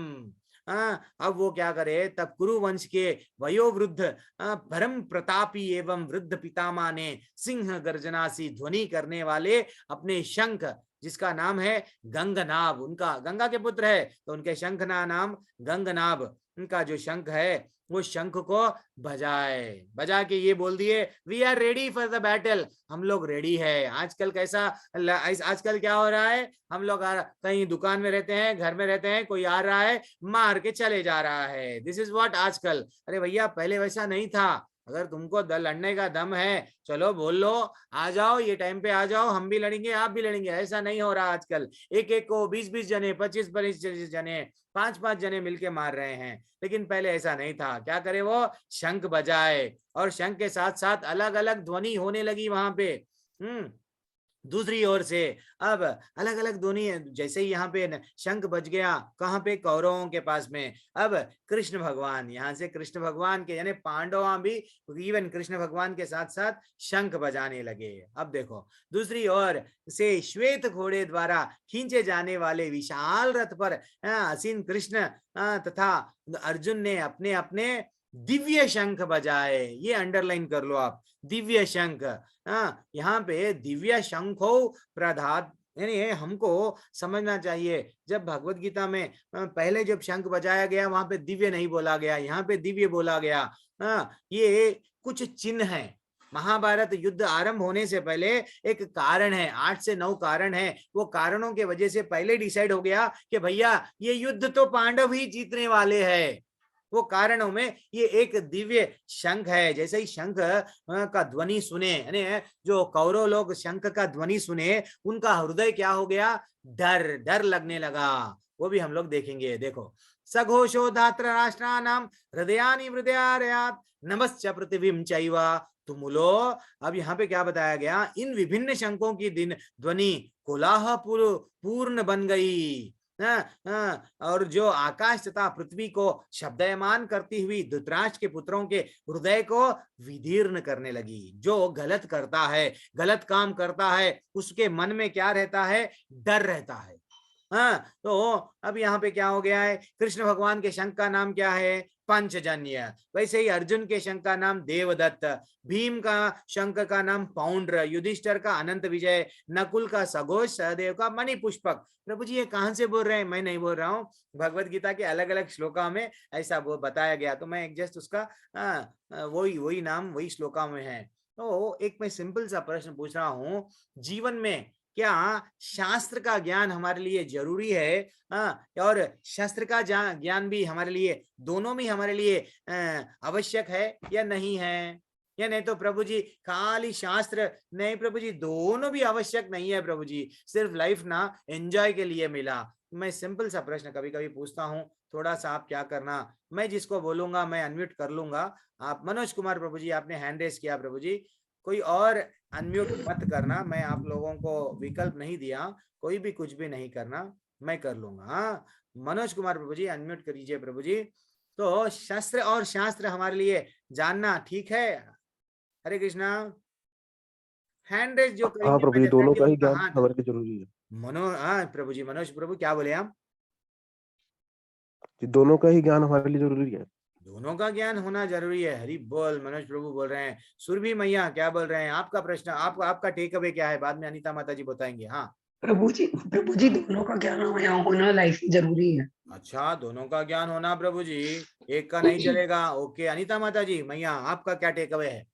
अब वो क्या करे, तब कुरुवंश के वयोवृद्ध परम प्रतापी एवं वृद्ध पितामह ने सिंह गर्जना सी ध्वनि करने वाले अपने शंख, जिसका नाम है गंगनाभ, उनका गंगा के पुत्र है तो उनके शंख ना नाम गंगनाभ, उनका जो शंख है वो शंख को बजा के ये बोल दिए, we are ready for the battle, हम लोग रेडी है। आजकल कैसा, आजकल क्या हो रहा है, हम लोग कहीं दुकान में रहते हैं, घर में रहते हैं, कोई आ रहा है मार के चले जा रहा है, दिस इज व्हाट आजकल। अरे भैया पहले वैसा नहीं था, अगर तुमको लड़ने का दम है चलो बोल लो, आ जाओ, ये टाइम पे आ जाओ, हम भी लड़ेंगे आप भी लड़ेंगे। ऐसा नहीं हो रहा आजकल, एक एक को 20-20 जने, 25-25 जने, 5-5 जने मिलके मार रहे हैं, लेकिन पहले ऐसा नहीं था। क्या करे, वो शंख बजाए और शंख के साथ साथ अलग अलग ध्वनि होने लगी वहां पे। दूसरी ओर से अब अलग अलग ध्वनि, जैसे ही यहाँ पे शंख बज गया, कहाँ पे, कौरवों के पास में। अब कृष्ण भगवान, यहाँ से कृष्ण भगवान के यानी पांडवा भी इवन कृष्ण भगवान के साथ साथ शंख बजाने लगे। अब देखो दूसरी ओर से श्वेत घोड़े द्वारा खींचे जाने वाले विशाल रथ पर आसीन कृष्ण तथा अर्जुन ने अपने अपने दिव्य शंख बजाए। ये अंडरलाइन कर लो आप, दिव्य शंख। यहाँ पे दिव्य शंखो प्रधात, यानी हमको समझना चाहिए, जब भगवत गीता में पहले जब शंख बजाया गया वहां पे दिव्य नहीं बोला गया, यहाँ पे दिव्य बोला गया। ये कुछ चिन्ह है। महाभारत युद्ध आरंभ होने से पहले एक कारण है, 8 से 9 कारण है, वो कारणों के वजह से पहले डिसाइड हो गया कि भैया ये युद्ध तो पांडव ही जीतने वाले हैं। वो कारणों में ये एक दिव्य शंख है। जैसे ही शंख का ध्वनि सुने, यानी जो कौरव लोग शंख का ध्वनि सुने, उनका हृदय क्या हो गया, डर डर लगने लगा। वो भी हम लोग देखेंगे। देखो, सघोषो धात्र राष्ट्राणाम हृदयानि हृदयारयात् नमश्च पृथ्वीं चैव तुमुलो। अब यहाँ पे क्या बताया गया, इन विभिन्न शंखों की दिन ध्वनि कोलाह पूर्ण बन गई। और जो आकाश तथा पृथ्वी को शब्दयमान करती हुई धृतराष्ट्र के पुत्रों के हृदय को विदीर्ण करने लगी। जो गलत करता है, गलत काम करता है, उसके मन में क्या रहता है, डर रहता है। तो अब यहाँ पे क्या हो गया है, कृष्ण भगवान के शंख का नाम क्या है, पंचजन्य। वैसे ही अर्जुन के शंख का नाम देवदत्त, भीम का शंख का नाम पौंड्र, युधिष्ठिर का अनंत विजय, नकुल का सघोष, सहदेव का मणिपुष्पक। प्रभु जी ये कहाँ से बोल रहे हैं, मैं नहीं बोल रहा हूँ, भगवत गीता के अलग अलग श्लोका में ऐसा वो बताया गया, तो मैं जस्ट उसका वही नाम वही श्लोका में है। तो एक मैं सिंपल सा प्रश्न पूछ रहा हूँ, जीवन में क्या शास्त्र का ज्ञान हमारे लिए जरूरी है, और शास्त्र का ज्ञान भी हमारे लिए, दोनों भी हमारे लिए आवश्यक है या नहीं है? या नहीं तो प्रभु जी खाली शास्त्र नहीं, प्रभु जी दोनों भी आवश्यक नहीं है, प्रभु जी सिर्फ लाइफ ना एंजॉय के लिए मिला। मैं सिंपल सा प्रश्न कभी कभी पूछता हूँ, थोड़ा सा आप क्या करना, मैं जिसको बोलूंगा मैं अनम्यूट कर लूंगा। आप मनोज कुमार प्रभु जी, आपने हैंड रेस किया, प्रभु जी कोई और अनम्यूट मत करना, मैं आप लोगों को विकल्प नहीं दिया, कोई भी कुछ भी नहीं करना, मैं कर लूंगा। हाँ मनोज कुमार प्रभु जी अनम्यूट करिए प्रभु जी। तो शस्त्र और शास्त्र हमारे लिए जानना ठीक है? हरे कृष्णा। हैंड रेस जो हाँ प्रभु जी, दोनों का ही ज्ञान हमारे लिए जरूरी है। हाँ प्रभु जी, मनोज प्रभु क्या बोले आप? दोनों का ही ज्ञान हमारे लिए जरूरी है। दोनों का ज्ञान होना जरूरी है। हरि बोल। मनोज प्रभु बोल रहे हैं। सुरभि मैया क्या बोल रहे हैं? आपका प्रश्न, आपका टेक अवे क्या है? बाद में अनीता माता जी बताएंगे। हाँ प्रभु जी दोनों का ज्ञान होना लाइफ में जरूरी है। अच्छा, दोनों का ज्ञान होना प्रभु जी, एक का नहीं चलेगा। ओके अनीता माता जी मैया, आपका क्या टेक अवे है?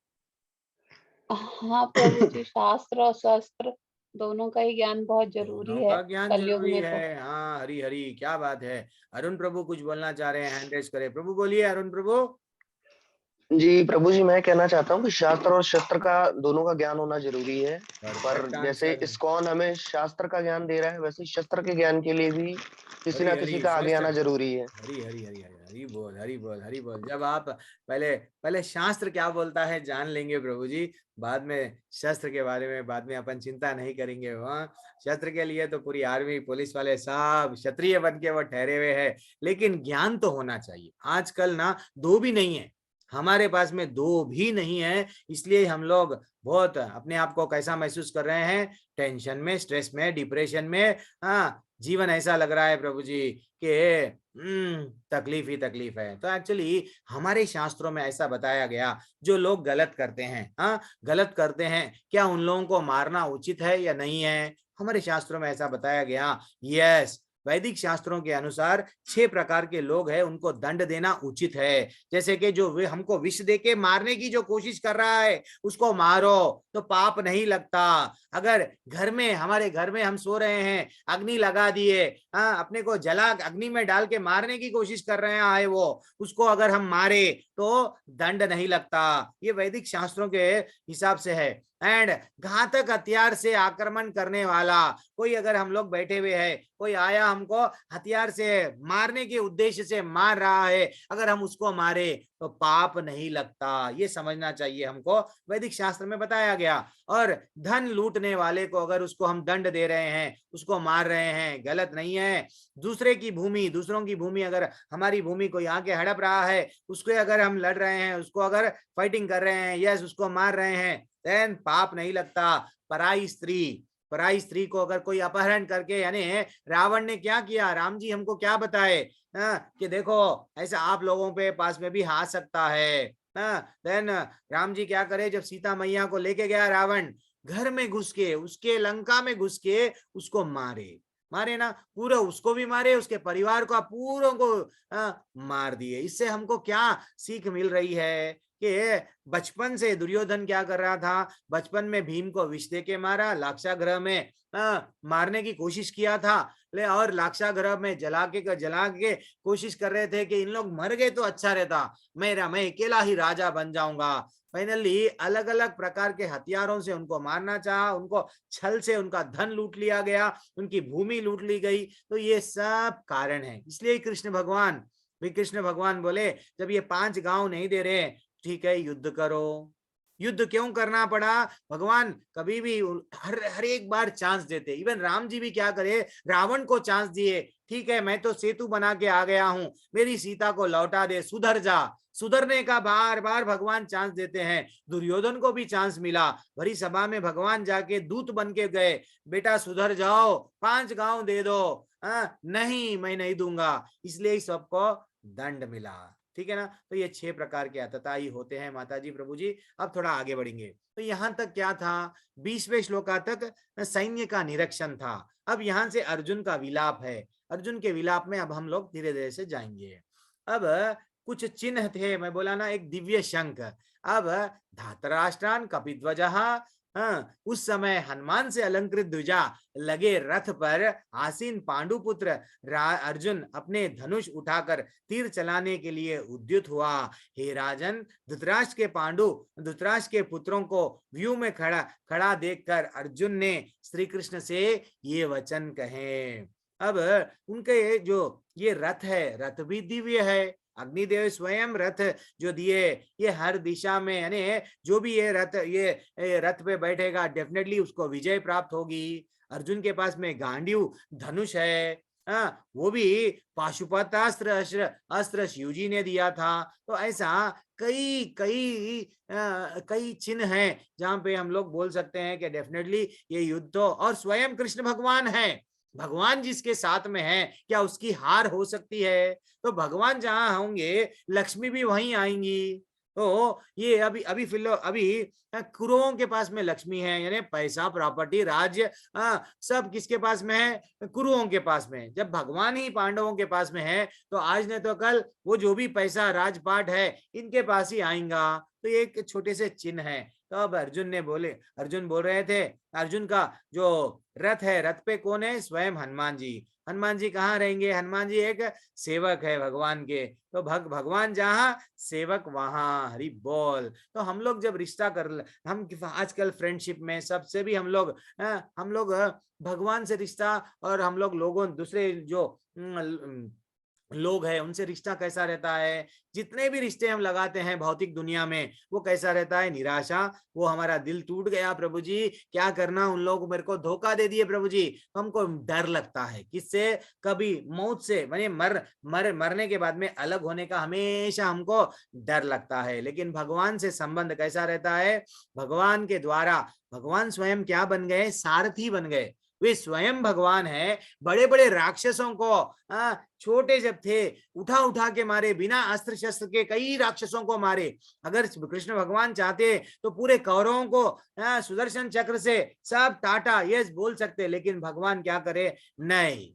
हाँ प्रभु जी, शास्त्र और शस्त्र दोनों का ही ज्ञान बहुत जरूरी दोनों है का ज्ञान कलयुग जरूरी में। है। हाँ हरी हरी, क्या बात है। अरुण प्रभु कुछ बोलना चाह रहे हैं, हैंड रेस करें। प्रभु बोलिए अरुण प्रभु। जी प्रभु जी, मैं कहना चाहता हूँ कि शास्त्र और शस्त्र का दोनों का ज्ञान होना जरूरी है। पर जैसे इस्कॉन हमें शास्त्र का ज्ञान दे रहा है, वैसे शस्त्र के ज्ञान के लिए भी किसी ना किसी का आगे आना जरूरी है। हरी हरी हरी हरी बोल, हरी बोल, हरी बोल। जब आप पहले शास्त्र क्या बोलता है जान लेंगे प्रभु जी, बाद में शस्त्र के बारे में बाद में अपन चिंता नहीं करेंगे। वहाँ शस्त्र के लिए तो पूरी आर्मी पुलिस वाले सब क्षत्रिय बन के वो ठहरे हुए हैं, लेकिन ज्ञान तो होना चाहिए। आजकल ना दो भी नहीं है, हमारे पास में दो भी नहीं है, इसलिए हम लोग बहुत अपने आप को कैसा महसूस कर रहे हैं, टेंशन में, स्ट्रेस में, डिप्रेशन में। जीवन ऐसा लग रहा है प्रभु जी कि तकलीफ ही तकलीफ है। तो एक्चुअली हमारे शास्त्रों में ऐसा बताया गया, जो लोग गलत करते हैं, हाँ गलत करते हैं, क्या उन लोगों को मारना उचित है या नहीं है? हमारे शास्त्रों में ऐसा बताया गया, यस, वैदिक शास्त्रों के अनुसार 6 प्रकार के लोग हैं, उनको दंड देना उचित है। जैसे कि जो वे हमको विष देके मारने की जो कोशिश कर रहा है, उसको मारो तो पाप नहीं लगता। अगर घर में, हमारे घर में हम सो रहे हैं, अग्नि लगा दिए, हाँ अपने को जला अग्नि में डाल के मारने की कोशिश कर रहे हैं वो, उसको अगर हम मारे तो दंड नहीं लगता। ये वैदिक शास्त्रों के हिसाब से है। एंड घातक हथियार से आक्रमण करने वाला, कोई अगर हम लोग बैठे हुए हैं, कोई आया हमको हथियार से मारने के उद्देश्य से मार रहा है, अगर हम उसको मारे तो पाप नहीं लगता। ये समझना चाहिए हमको, वैदिक शास्त्र में बताया गया। और धन लूटने वाले को अगर उसको हम दंड दे रहे हैं, उसको मार रहे हैं, गलत नहीं है। दूसरे की भूमि, दूसरों की भूमि, अगर हमारी भूमि कोई आके हड़प रहा है, उसको अगर हम लड़ रहे हैं, उसको अगर फाइटिंग कर रहे हैं, यस उसको मार रहे हैं, देन पाप नहीं लगता। पराई स्त्री को अगर कोई अपहरण करके, यानी रावण ने क्या किया, राम जी हमको क्या बताए, कि देखो ऐसा आप लोगों पे पास में भी आ सकता है। देन राम जी क्या करे, जब सीता मैया को लेके गया रावण, घर में घुस के, उसके लंका में घुस के उसको मारे ना, पूरा उसको भी मारे, उसके परिवार को पूरों को मार दिए। इससे हमको क्या सीख मिल रही है कि बचपन से दुर्योधन क्या कर रहा था, बचपन में भीम को विष दे के मारा, लाक्षागृह में मारने की कोशिश किया था, और लाक्षागृह में जला के कोशिश कर रहे थे कि इन लोग मर गए तो अच्छा रहता, मैं अकेला ही राजा बन जाऊंगा। फाइनली अलग अलग प्रकार के हथियारों से उनको मारना चाहा, उनको छल से उनका धन लूट लिया गया, उनकी भूमि लूट ली गई। तो ये सब कारण है। इसलिए कृष्ण भगवान बोले, जब ये 5 गांव नहीं दे रहे, ठीक है युद्ध करो। युद्ध क्यों करना पड़ा? भगवान कभी भी हर एक बार चांस देते। इवन राम जी भी क्या करे, रावण को चांस दिए, ठीक है मैं तो सेतु बना के आ गया हूं, मेरी सीता को लौटा दे, सुधर जा। सुधरने का बार बार भगवान चांस देते हैं। दुर्योधन को भी चांस मिला, भरी सभा में भगवान जाके दूत बन के गए, बेटा सुधर जाओ, 5 गांव दे दो। नहीं, मैं नहीं दूंगा, इसलिए सबको दंड मिला। ठीक है ना। तो ये 6 प्रकार के अतताई होते हैं माता जी, प्रभु जी। अब थोड़ा आगे बढ़ेंगे। तो यहाँ तक क्या था, 20वें श्लोका तक सैन्य का निरीक्षण था। अब यहाँ से अर्जुन का विलाप है। अर्जुन के विलाप में अब हम लोग धीरे धीरे से जाएंगे। अब कुछ चिन्ह थे, मैं बोला ना, एक दिव्य शंख। अब धातराष्ट्रान कपिध्वजः, उस समय हनुमान से अलंकृत ध्वजा लगे रथ पर आसीन पांडुपुत्र अर्जुन अपने धनुष उठाकर तीर चलाने के लिए उद्युत हुआ। हे राजन, धृतराष्ट्र के पुत्रों को व्यू में खड़ा देखकर अर्जुन ने श्री कृष्ण से ये वचन कहे। अब उनके जो ये रथ है, रथ भी दिव्य है। अग्निदेव स्वयं रथ जो दिए, ये हर दिशा में, यानी जो भी ये रथ पे बैठेगा डेफिनेटली उसको विजय प्राप्त होगी। अर्जुन के पास में गांडीव धनुष है, वो भी पाशुपतास्त्र अस्त्र शिवजी ने दिया था। तो ऐसा कई चिन्ह हैं जहां पे हम लोग बोल सकते हैं कि डेफिनेटली ये युद्ध तो, और स्वयं कृष्ण भगवान है। भगवान जिसके साथ में है, क्या उसकी हार हो सकती है? तो भगवान जहां होंगे, लक्ष्मी भी वहीं आएंगी। तो ये अभी कुरुओं के पास में लक्ष्मी है, यानी पैसा, प्रॉपर्टी, राज्य, सब किसके पास में है? कुरुओं के पास में। जब भगवान ही पांडवों के पास में है, तो आज नहीं तो कल वो जो भी पैसा, राजपाट है, इनके पास ही आएगा। तो ये एक छोटे से चिन्ह है। तो अब अर्जुन बोल रहे थे, अर्जुन का जो रथ है, रथ पे कौन है? स्वयं हनुमान जी। हनुमान जी कहाँ रहेंगे? हनुमान जी एक सेवक है भगवान के। तो भगवान जहाँ, सेवक वहां। हरि बोल। तो हम लोग जब रिश्ता हम आजकल फ्रेंडशिप में सबसे भी हम लोग भगवान से रिश्ता, और हम लोग दूसरे जो लोग हैं उनसे रिश्ता कैसा रहता है? जितने भी रिश्ते हम लगाते हैं भौतिक दुनिया में, वो कैसा रहता है? निराशा। वो हमारा दिल टूट गया प्रभु जी, क्या करना, उन लोग मेरे को धोखा दे दिए प्रभु जी। हमको डर लगता है किससे? कभी मौत से, माने मरने के बाद में अलग होने का हमेशा हमको डर लगता है। लेकिन भगवान से संबंध कैसा रहता है? भगवान के द्वारा भगवान स्वयं क्या बन गए? सारथी बन गए। वे स्वयं भगवान है। बड़े बड़े राक्षसों को छोटे जब थे उठा उठा के मारे, बिना अस्त्र शस्त्र के कई राक्षसों को मारे। अगर कृष्ण भगवान चाहते तो पूरे कौरवों को सुदर्शन चक्र से सब टाटा यस बोल सकते, लेकिन भगवान क्या करे, नहीं।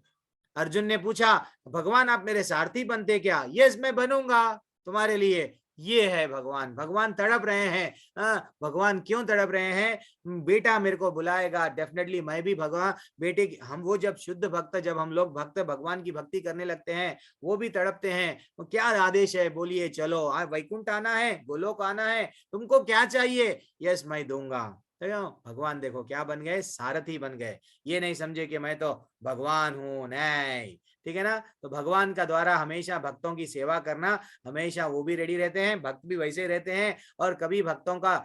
अर्जुन ने पूछा भगवान आप मेरे सारथी बनते क्या? यस मैं बनूंगा तुम्हारे लिए। ये है भगवान। भगवान तड़प रहे हैं। भगवान क्यों तड़प रहे हैं? बेटा मेरे को बुलाएगा, डेफिनेटली मैं भी भगवान बेटे की, हम वो जब शुद्ध भक्त, जब हम लोग भक्त भगवान की भक्ति करने लगते हैं, वो भी तड़पते हैं। तो क्या आदेश है बोलिए, चलो वैकुंठ आना है, गोलोक आना है, तुमको क्या चाहिए? यस मैं दूंगा। तो भगवान देखो क्या बन गए, सारथी बन गए। ये नहीं समझे कि मैं तो भगवान हूं, नहीं, ठीक है ना। तो भगवान का द्वारा हमेशा भक्तों की सेवा करना, हमेशा वो भी रेडी रहते हैं, भक्त भी वैसे रहते हैं, और कभी भक्तों का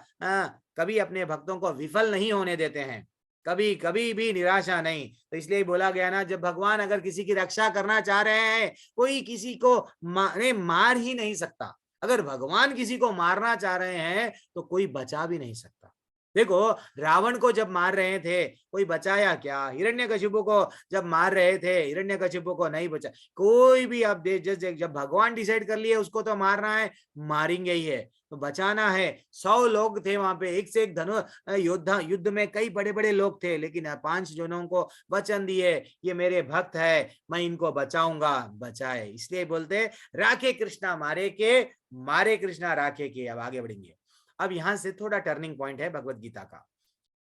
कभी अपने भक्तों को विफल नहीं होने देते हैं, कभी कभी भी निराशा नहीं। तो इसलिए बोला गया ना, जब भगवान अगर किसी की रक्षा करना चाह रहे हैं, कोई किसी को मार ही नहीं सकता। अगर भगवान किसी को मारना चाह रहे हैं तो कोई बचा भी नहीं सकता। देखो रावण को जब मार रहे थे कोई बचाया क्या? हिरण्यकशिपु को जब मार रहे थे, हिरण्यकशिपु को नहीं बचा कोई भी। आप जब भगवान डिसाइड कर लिए उसको तो मारना है, मारेंगे ही है, तो बचाना है। 100 लोग थे वहां पे, एक से एक धनु योद्धा, युद्ध में कई बड़े बड़े लोग थे, लेकिन 5 जनों को वचन दिए ये मेरे भक्त है, मैं इनको बचाऊंगा, बचाए। इसलिए बोलते राखे कृष्णा मारे के, मारे कृष्णा राखे के। अब आगे बढ़ेंगे। अब यहां से थोड़ा टर्निंग पॉइंट है भगवत गीता का,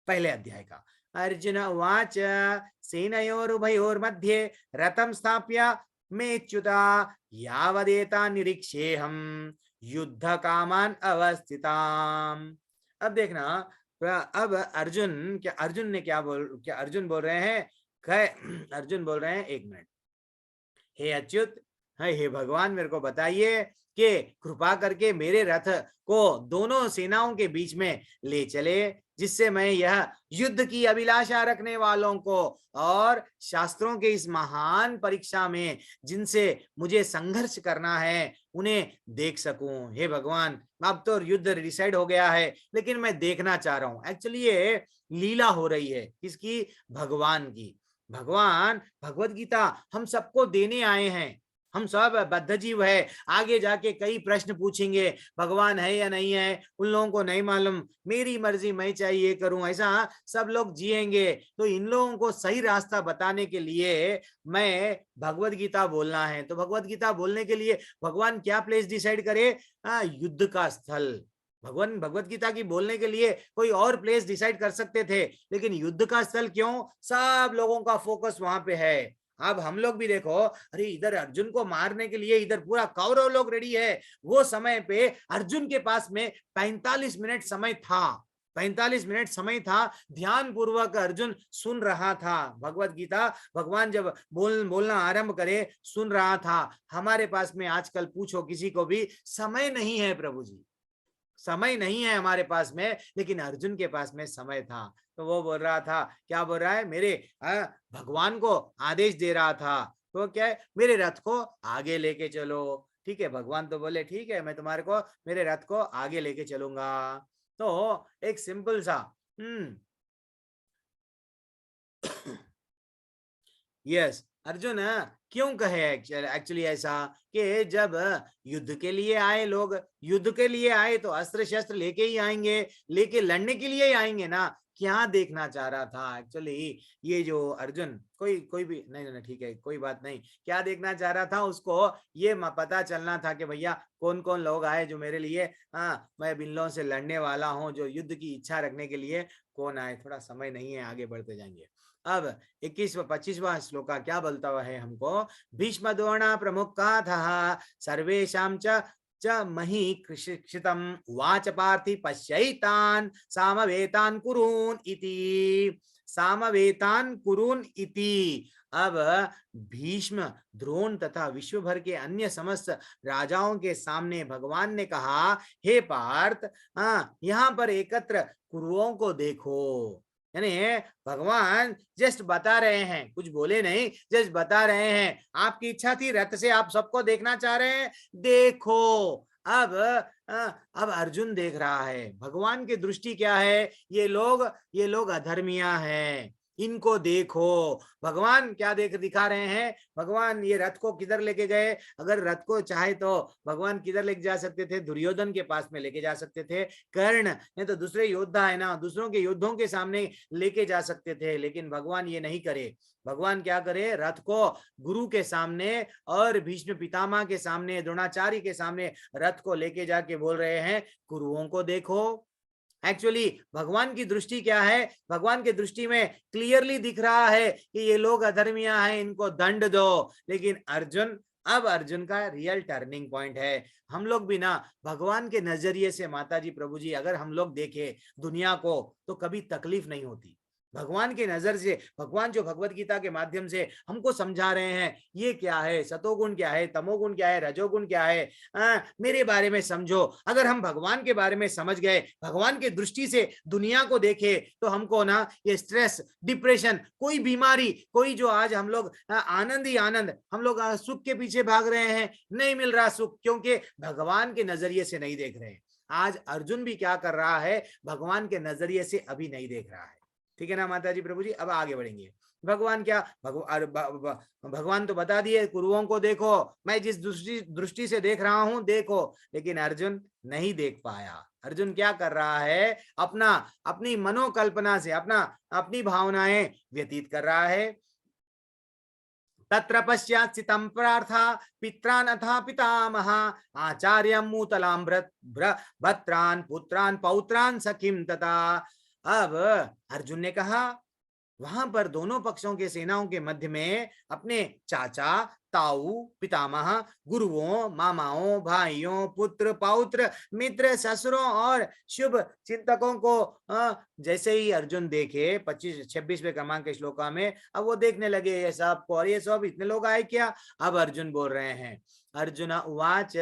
पहले अध्याय का। अर्जुन उवाच सेनयोरुभयोर्मध्ये रथं स्थाप्य मेच्युता यावदेता निरीक्षेऽहं युद्ध कामान अवस्थिताम। अब देखना, अब अर्जुन ने क्या अर्जुन बोल रहे हैं, अर्जुन बोल रहे हैं, एक मिनट, हे अच्युत, हे भगवान मेरे को बताइए कि कृपा करके मेरे रथ को दोनों सेनाओं के बीच में ले चले, जिससे मैं यह युद्ध की अभिलाषा रखने वालों को और शास्त्रों के इस महान परीक्षा में जिनसे मुझे संघर्ष करना है उन्हें देख सकूं। हे भगवान, अब तो युद्ध डिसाइड हो गया है, लेकिन मैं देखना चाह रहा हूं। एक्चुअली ये लीला हो रही है, किसकी? भगवान की। भगवान भगवत गीता हम सबको देने आए हैं, हम सब बद्ध जीव है। आगे जाके कई प्रश्न पूछेंगे, भगवान है या नहीं है, उन लोगों को नहीं मालूम, मेरी मर्जी, मैं चाहे ये करूं, ऐसा सब लोग जिएंगे। तो इन लोगों को सही रास्ता बताने के लिए मैं भगवत गीता बोलना है। तो भगवत गीता बोलने के लिए भगवान क्या प्लेस डिसाइड करे? युद्ध का स्थल। भगवान भगवत गीता की बोलने के लिए कोई और प्लेस डिसाइड कर सकते थे, लेकिन युद्ध का स्थल क्यों? सब लोगों का फोकस वहां पे है। अब हम लोग भी देखो, अरे इधर अर्जुन को मारने के लिए इधर पूरा कौरव लोग रेडी है। वो समय पे अर्जुन के पास में 45 मिनट समय था, 45 मिनट समय था, ध्यान पूर्वक अर्जुन सुन रहा था भगवत गीता। भगवान जब बोलना आरंभ करे सुन रहा था। हमारे पास में आजकल पूछो किसी को भी, समय नहीं है प्रभु जी, समय नहीं है हमारे पास में, लेकिन अर्जुन के पास में समय था। तो वो बोल रहा था, क्या बोल रहा है? मेरे भगवान को आदेश दे रहा था, तो क्या है, मेरे रथ को आगे लेके चलो। ठीक है, भगवान तो बोले ठीक है, मैं तुम्हारे को मेरे रथ को आगे लेके चलूंगा। तो एक सिंपल सा यस, अर्जुन क्यों कहे एक्चुअली ऐसा कि जब युद्ध के लिए आए लोग, युद्ध के लिए आए तो अस्त्र शस्त्र लेके ही आएंगे, लेके लड़ने के लिए ही आएंगे ना। क्या देखना चाह रहा था एक्चुअली ये जो अर्जुन, कोई भी नहीं, ठीक है कोई बात नहीं, क्या देखना चाह रहा था उसको ये पता चलना था कि भैया कौन कौन लोग आए जो मेरे लिए मैं बिल्लों से लड़ने वाला हूँ, जो युद्ध की इच्छा रखने के लिए कौन आए। थोड़ा समय नहीं है, आगे बढ़ते जाएंगे। अब 21-25वां श्लोक क्या बोलता हुआ है हमको? भीष्म द्रोण प्रमुखा था सर्वेषां च मही कृषितम वाच पार्थि पश्यैतान सामवेतान कुरुन इति, सामवेतान कुरुन इति। अब भीष्म, द्रोण तथा विश्व भर के अन्य समस्त राजाओं के सामने भगवान ने कहा, हे पार्थ, यहाँ पर एकत्र कुरुओं को देखो। यानी भगवान जस्ट बता रहे हैं, कुछ बोले नहीं, जस्ट बता रहे हैं। आपकी इच्छा थी रथ से आप सबको देखना चाह रहे हैं, देखो। अब अर्जुन देख रहा है, भगवान की दृष्टि क्या है? ये लोग अधर्मिया हैं, इनको देखो। भगवान क्या दिखा रहे हैं? भगवान ये रथ को किधर लेके गए? अगर रथ को चाहे तो भगवान किधर लेके जा सकते थे? दुर्योधन के पास में लेके जा सकते थे। कर्ण नहीं तो दूसरे योद्धा है ना, दूसरों के योद्धों के सामने लेके जा सकते थे, लेकिन भगवान ये नहीं करे। भगवान क्या करे? रथ को गुरु के सामने और भीष्म पितामह के सामने, द्रोणाचार्य के सामने रथ को लेके जाके बोल रहे हैं, गुरुओं को देखो। एक्चुअली भगवान की दृष्टि क्या है? भगवान की दृष्टि में क्लियरली दिख रहा है कि ये लोग अधर्मिया हैं, इनको दंड दो। लेकिन अर्जुन, अब अर्जुन का रियल टर्निंग पॉइंट है। हम लोग भी ना भगवान के नजरिए से, माता जी प्रभु जी, अगर हम लोग देखें दुनिया को तो कभी तकलीफ नहीं होती। भगवान के नजर से, भगवान जो भगवत गीता के माध्यम से हमको समझा रहे हैं, ये क्या है, सतोगुण क्या है, तमोगुण क्या है, रजोगुण क्या है, मेरे बारे में समझो। अगर हम भगवान के बारे में समझ गए, भगवान के दृष्टि से दुनिया को देखे, तो हमको ना ये स्ट्रेस, डिप्रेशन, कोई बीमारी, कोई जो आज हम लोग आनंद ही आनंद, हम लोग सुख के पीछे भाग रहे हैं, नहीं मिल रहा सुख, क्योंकि भगवान के नजरिए से नहीं देख रहे हैं। आज अर्जुन भी क्या कर रहा है? भगवान के नजरिए से अभी नहीं देख रहा है। ठीक है ना माता जी प्रभु जी? अब आगे बढ़ेंगे। भगवान क्या, भगवान तो बता दिए, गुरुओं को देखो, मैं जिस दृष्टि से देख रहा हूं देखो। लेकिन अर्जुन नहीं देख पाया। अर्जुन क्या कर रहा है? अपनी मनोकल्पना से अपनी भावनाएं व्यतीत कर रहा है। तत्र पश्चात् स्थितं प्रार्था पित्रान् अथा पितामह आचार्यं मूतलां भत्रान् पुत्रान् पौत्रान् सखिं तथा। अब अर्जुन ने कहा, वहां पर दोनों पक्षों के सेनाओं के मध्य में अपने चाचा, ताऊ, पितामह, गुरुओं, मामाओं, भाइयों, पुत्र, पौत्र, मित्र, ससुरों और शुभ चिंतकों को जैसे ही अर्जुन देखे 26वें क्रमांक के श्लोका में, अब वो देखने लगे ये सब को, और ये सब इतने लोग आए क्या? अब अर्जुन बोल रहे हैं, अर्जुन उवाच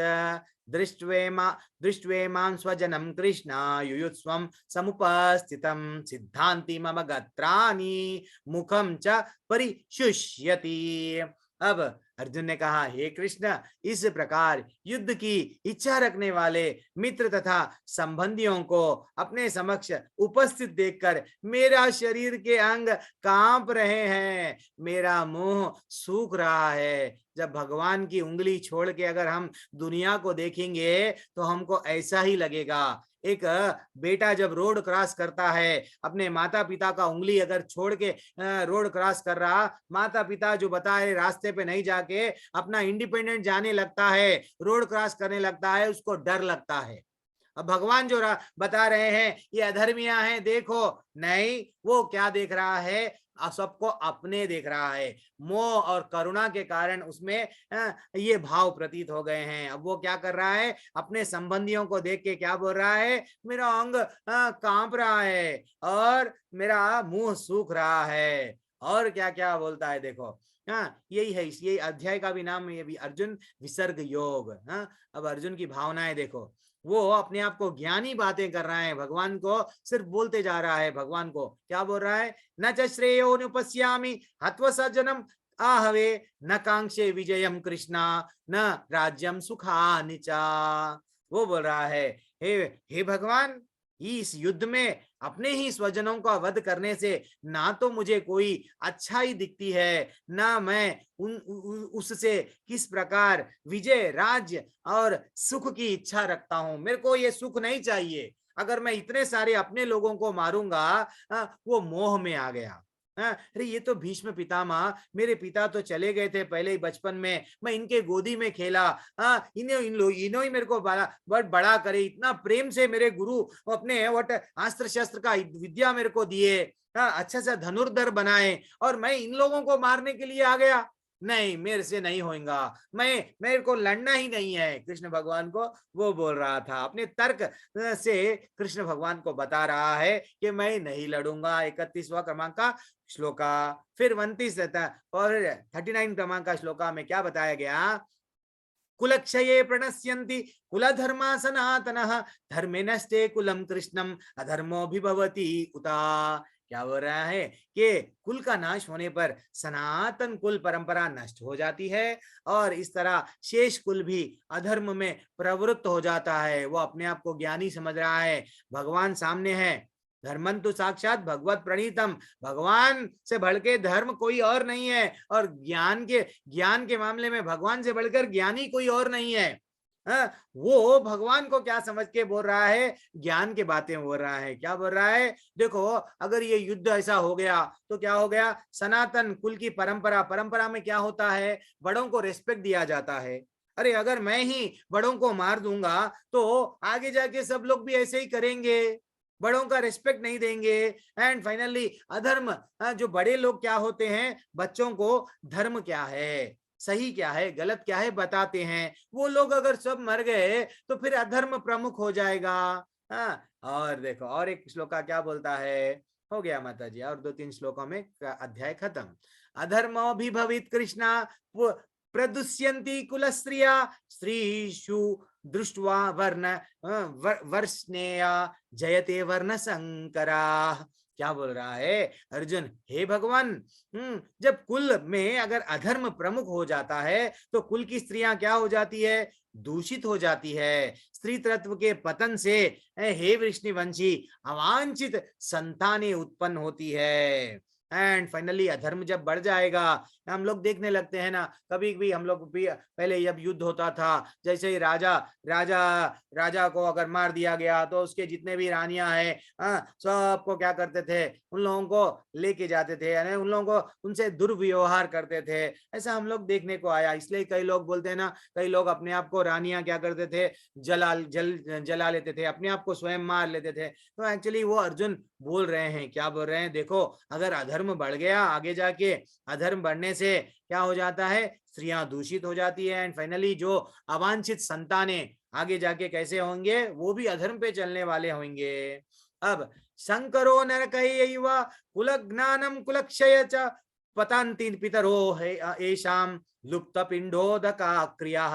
दृष्ट्वेमां स्वजनं कृष्ण युयुत्स्वं समुपस्थितं सिद्धान्ति मम गत्राणि मुखं च परिशुष्यति। अब अर्जुन ने कहा, हे कृष्ण, इस प्रकार युद्ध की इच्छा रखने वाले मित्र तथा संबंधियों को अपने समक्ष उपस्थित देखकर मेरा शरीर के अंग कांप रहे हैं, मेरा मुंह सूख रहा है। जब भगवान की उंगली छोड़ के अगर हम दुनिया को देखेंगे तो हमको ऐसा ही लगेगा। एक बेटा जब रोड क्रॉस करता है, अपने माता पिता का उंगली अगर छोड़ के रोड क्रॉस कर रहा, माता पिता जो बताए रास्ते पे नहीं जाके अपना इंडिपेंडेंट जाने लगता है, रोड क्रॉस करने लगता है, उसको डर लगता है। अब भगवान जो बता रहे हैं ये अधर्मिया है, देखो, नहीं, वो क्या देख रहा है? सबको अपने देख रहा है। मोह और करुणा के कारण उसमें ये भाव प्रतीत हो गए हैं। अब वो क्या कर रहा है? अपने संबंधियों को देख के क्या बोल रहा है? मेरा अंग कांप रहा है और मेरा मुंह सूख रहा है। और क्या क्या बोलता है देखो। हाँ, यही है, यही अध्याय का भी नाम, ये भी अर्जुन विसर्ग योग। हाँ, अब अर्जुन की भावनाएं देखो, वो अपने आप को ज्ञानी बातें कर रहा है, भगवान को सिर्फ बोलते जा रहा है। भगवान को क्या बोल रहा है? न च श्रेयो नुपश्यामि हत्वा सज्जनम आहवे न कांक्षे विजयम कृष्णा न राज्यम सुखानि च। वो बोल रहा है, हे भगवान, इस युद्ध में अपने ही स्वजनों का वध करने से ना तो मुझे कोई अच्छाई दिखती है, ना मैं उससे किस प्रकार विजय, राज्य और सुख की इच्छा रखता हूं। मेरे को ये सुख नहीं चाहिए। अगर मैं इतने सारे अपने लोगों को मारूंगा, वो मोह में आ गया। अरे ये तो भीष्म पितामह, मेरे पिता तो चले गए थे पहले ही बचपन में, मैं इनके गोदी में खेला, इन्हों ही मेरे को बड़ा करे, इतना प्रेम से मेरे गुरु अपने अस्त्र शस्त्र का विद्या मेरे को दिए, अच्छा सा धनुर्धर बनाए, और मैं इन लोगों को मारने के लिए आ गया। नहीं, मेरे से नहीं होगा, मेरे को लड़ना ही नहीं है। कृष्ण भगवान को वो बोल रहा था, अपने तर्क से कृष्ण भगवान को बता रहा है कि मैं नहीं लड़ूंगा। 31वां क्रमांक का श्लोका, फिर 29 और 39 क्रमांक का श्लोका में क्या बताया गया? कुलक्षये प्रणश्यन्ति कुलधर्मा सनातनः धर्मे नष्टे कुलम कृष्णम अधर्मोऽभिभवति उता। क्या हो रहा है कि कुल का नाश होने पर सनातन कुल परंपरा नष्ट हो जाती है, और इस तरह शेष कुल भी अधर्म में प्रवृत्त हो जाता है। वो अपने आप को ज्ञानी समझ रहा है, भगवान सामने है, धर्मं तो साक्षात भगवत प्रणीतम, भगवान से बढ़के धर्म कोई और नहीं है, और ज्ञान के मामले में भगवान से बढ़कर ज्ञानी कोई और नहीं है। वो भगवान को क्या समझ के बोल रहा है, ज्ञान के बातें बोल रहा है। क्या बोल रहा है, देखो अगर ये युद्ध ऐसा हो गया तो क्या हो गया, सनातन कुल की परंपरा में क्या होता है, बड़ों को रिस्पेक्ट दिया जाता है। अरे अगर मैं ही बड़ों को मार दूंगा तो आगे जाके सब लोग भी ऐसे ही करेंगे, बड़ों का रिस्पेक्ट नहीं देंगे। एंड फाइनली अधर्म, जो बड़े लोग क्या होते हैं, बच्चों को धर्म क्या है, सही क्या है, गलत क्या है बताते हैं। वो लोग अगर सब मर गए तो फिर अधर्म प्रमुख हो जाएगा। हाँ, और देखो और एक श्लोका क्या बोलता है, हो गया माता जी, और 2-3 श्लोकों में अध्याय खत्म। अधर्मो भी भवित कृष्णा प्रदुष्यन्ति कुलस्त्रिया स्त्रीषु दृष्ट्वा वर्ण वर्ष्णेया जयते वर्ण संकरा। क्या बोल रहा है अर्जुन, हे भगवान, जब कुल में अगर अधर्म प्रमुख हो जाता है तो कुल की स्त्रियां क्या हो जाती है, दूषित हो जाती है। स्त्री तत्व के पतन से हे वृष्णिवंशी अवांछित संतानें उत्पन्न होती है। एंड फाइनली अधर्म जब बढ़ जाएगा, हम लोग देखने लगते हैं ना, कभी भी हम लोग भी पहले जब युद्ध होता था, जैसे ही राजा को अगर मार दिया गया तो उसके जितने भी रानियां हैं, सबको क्या करते थे, उन लोगों को लेके जाते थे, यानी उन लोगों को उनसे दुर्व्यवहार करते थे। ऐसा हम लोग देखने को आया। इसलिए कई लोग बोलते हैं ना, कई लोग अपने आप को रानियां क्या करते थे, जला लेते थे, अपने आप को स्वयं मार लेते थे। तो एक्चुअली वो अर्जुन बोल रहे हैं, क्या बोल रहे हैं, देखो अगर अधर्म बढ़ गया, आगे जाके अधर्म बढ़ने से क्या हो जाता है, स्त्रियां दूषित हो जाती है। एंड फाइनली जो अवांछित संतानें आगे जाके कैसे होंगे, वो भी अधर्म पे चलने वाले होंगे। अब शंकरो नरकैव कुलज्ञानम कुलक्षय च पतन्ति पितरो एषाम लुप्त पिंडोदका क्रिया।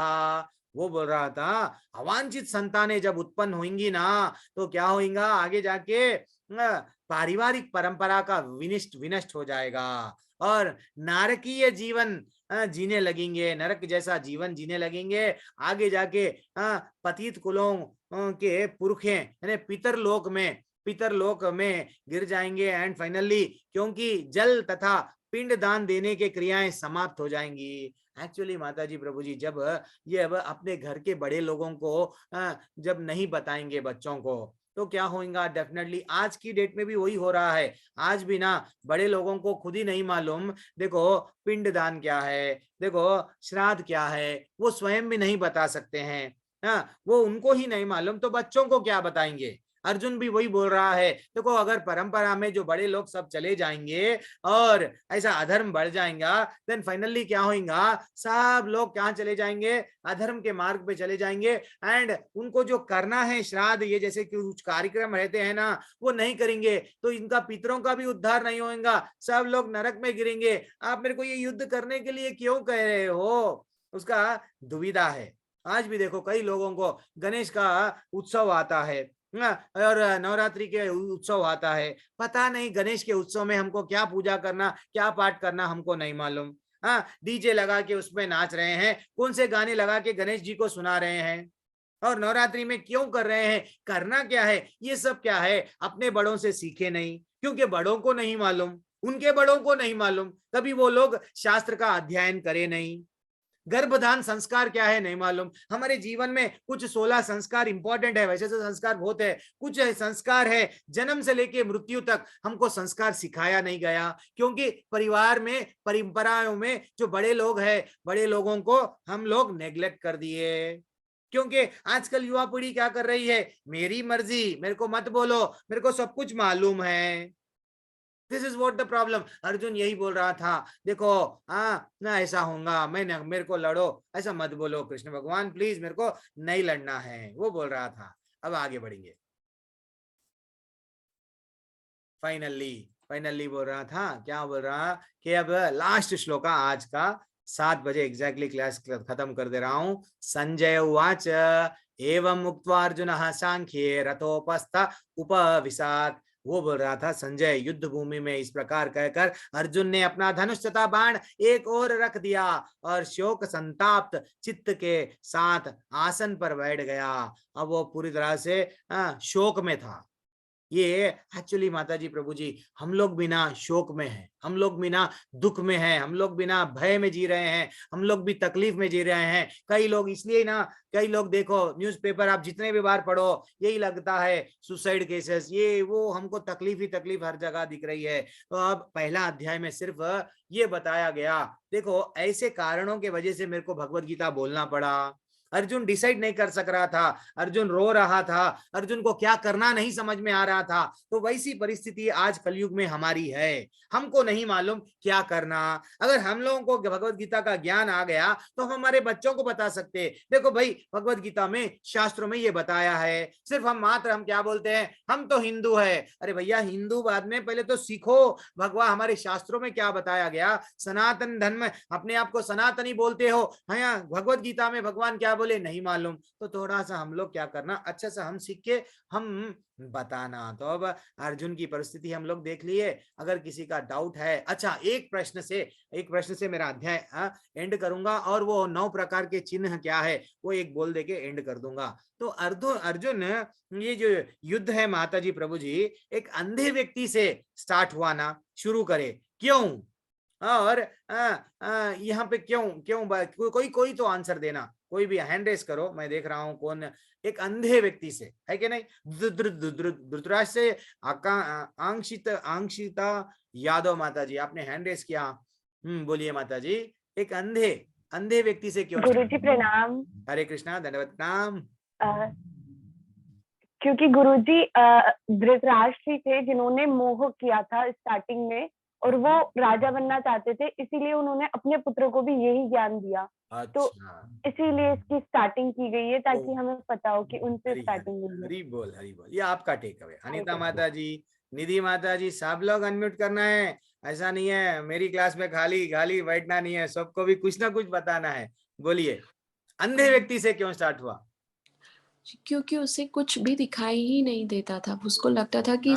वो बोल रहा था अवांछित संतानें जब उत्पन्न होंगी ना तो क्या होगा, आगे जाके पारिवारिक परंपरा का विनष्ट हो जाएगा और नारकीय जीवन जीने लगेंगे, नरक जैसा जीवन जीने लगेंगे। आगे जाके पतित कुलों के पुरखे यानी पितरलोक में गिर जाएंगे। एंड फाइनली क्योंकि जल तथा पिंड दान देने के क्रियाएं समाप्त हो जाएंगी। एक्चुअली माता जी प्रभु जी, जब ये अब अपने घर के बड़े लोगों को जब नहीं बताएंगे बच्चों को तो क्या होगा, डेफिनेटली आज की डेट में भी वही हो रहा है। आज भी ना बड़े लोगों को खुद ही नहीं मालूम, देखो पिंडदान क्या है, देखो श्राद्ध क्या है, वो स्वयं भी नहीं बता सकते हैं। वो उनको ही नहीं मालूम तो बच्चों को क्या बताएंगे। अर्जुन भी वही बोल रहा है, देखो अगर परंपरा में जो बड़े लोग सब चले जाएंगे और ऐसा अधर्म बढ़ जाएगा, देन फाइनली क्या होगा, सब लोग कहाँ चले जाएंगे, अधर्म के मार्ग पे चले जाएंगे। एंड उनको जो करना है श्राद्ध, ये जैसे कुछ कार्यक्रम रहते हैं ना, वो नहीं करेंगे तो इनका पितरों का भी उद्धार नहीं होगा, सब लोग नरक में गिरेंगे। आप मेरे को ये युद्ध करने के लिए क्यों कह रहे हो, उसका दुविधा है। आज भी देखो कई लोगों को गणेश का उत्सव आता है और नवरात्रि के उत्सव आता है, पता नहीं गणेश के उत्सव में हमको क्या पूजा करना, क्या पाठ करना हमको नहीं मालूम। डीजे लगा के उसमें नाच रहे हैं, कौन से गाने लगा के गणेश जी को सुना रहे हैं, और नवरात्रि में क्यों कर रहे हैं, करना क्या है, ये सब क्या है, अपने बड़ों से सीखे नहीं, क्योंकि बड़ों को नहीं मालूम, उनके बड़ों को नहीं मालूम, कभी वो लोग शास्त्र का अध्ययन करे नहीं। गर्भधान संस्कार क्या है नहीं मालूम। हमारे जीवन में कुछ 16 संस्कार इंपॉर्टेंट है, वैसे तो संस्कार बहुत है, कुछ संस्कार है जन्म से लेके मृत्यु तक हमको संस्कार सिखाया नहीं गया, क्योंकि परिवार में परंपराओं में जो बड़े लोग हैं, बड़े लोगों को हम लोग नेग्लेक्ट कर दिए। क्योंकि आजकल युवा पीढ़ी क्या कर रही है, मेरी मर्जी, मेरे को मत बोलो, मेरे को सब कुछ मालूम है। This is what the problem. Arjun यही बोल रहा था, देखो ना ऐसा होगा, मैं मेरे को लड़ो, ऐसा मत बोलो कृष्ण भगवान, प्लीज मेरे को नहीं लड़ना है, वो बोल रहा था। अब आगे बढ़ेंगे। फाइनली बोल रहा था, क्या बोल रहा कि अब लास्ट श्लोका आज का 7 बजे एग्जैक्टली क्लास खत्म कर दे रहा हूं। संजय उवाच एवं उक्त्वा अर्जुनः सांख्ये रथोपस्थ उपविशात्। वो बोल रहा था, संजय युद्ध भूमि में इस प्रकार कहकर अर्जुन ने अपना धनुष तथा बाण एक ओर रख दिया और शोक संताप्त चित्त के साथ आसन पर बैठ गया। अब वो पूरी तरह से शोक में था। ये एक्चुअली माता जी प्रभु जी, हम लोग बिना शोक में हैं, हम लोग बिना दुख में हैं, हम लोग बिना भय में जी रहे हैं, हम लोग भी तकलीफ में जी रहे हैं। कई लोग इसलिए ना, कई लोग देखो न्यूज़पेपर आप जितने भी बार पढ़ो यही लगता है सुसाइड केसेस, ये वो, हमको तकलीफ ही तकलीफ हर जगह दिख रही है। तो अब पहला अध्याय में सिर्फ ये बताया गया, देखो ऐसे कारणों के वजह से मेरे को भगवत गीता बोलना पड़ा। अर्जुन डिसाइड नहीं कर सक रहा था, अर्जुन रो रहा था, अर्जुन को क्या करना नहीं समझ में आ रहा था। तो वैसी परिस्थिति आज कलयुग में हमारी है, हमको नहीं मालूम क्या करना। अगर हम लोगों को भगवत गीता का ज्ञान आ गया तो हम हमारे बच्चों को बता सकते, देखो भाई भगवत गीता में शास्त्रों में ये बताया है। सिर्फ हम क्या बोलते हैं, हम तो हिंदू है। अरे भैया हिंदू बाद में, पहले तो सीखो भगवान हमारे शास्त्रों में क्या बताया गया। सनातन धर्म, अपने आप को सनातनी बोलते हो, हाँ भगवत गीता में भगवान क्या बोले नहीं मालूम। तो थोड़ा सा हम लोग क्या करना, अच्छा सा हम सीख के हम बताना। तो अब अर्जुन की परिस्थिति हम लोग देख लिए। अगर किसी का डाउट है, अच्छा एक प्रश्न से मेरा अध्याय एंड करूंगा, और वो 9 प्रकार के चिन्ह क्या है वो एक बोल दे के एंड कर दूंगा। तो अर्जुन, ये जो युद्ध है माता जी प्रभु जी, एक अंधे व्यक्ति से स्टार्ट हुआ ना, शुरू करे क्यों, और यहाँ पे क्यों कोई तो आंसर देना, कोई भी हैंड रेस करो, मैं देख रहा हूं कौन। एक अंधे व्यक्ति से है कि नहीं, धृतराष्ट्र से आंशिता यादव माता जी, आपने हैंड रेस किया। बोलिए माता जी, एक अंधे व्यक्ति से क्यों। गुरुजी प्रणाम। हरे कृष्णा, धन्यवाद, प्रणाम। क्योंकि गुरुजी धृतराष्ट्र थे जिन्होंने मोह किया था स्टार्टिंग में, और वो राजा बनना चाहते थे, इसीलिए उन्होंने अपने पुत्र को भी यही ज्ञान दिया। तो इसीलिए इसकी स्टार्टिंग की गई है, ताकि हमें पता हो कि उनसे स्टार्टिंग हुई है। हरी बोल, हरी बोल। ये आपका टेक अवे। अनीता माता जी, निधि माता जी, सब लोग अनम्यूट करना है। ऐसा नहीं है मेरी क्लास में खाली बैठना नहीं है, सबको भी कुछ ना कुछ बताना है। बोलिए, अंधे व्यक्ति से क्यों स्टार्ट हुआ। क्योंकि उसे कुछ भी दिखाई ही नहीं देता था, उसको लगता था कि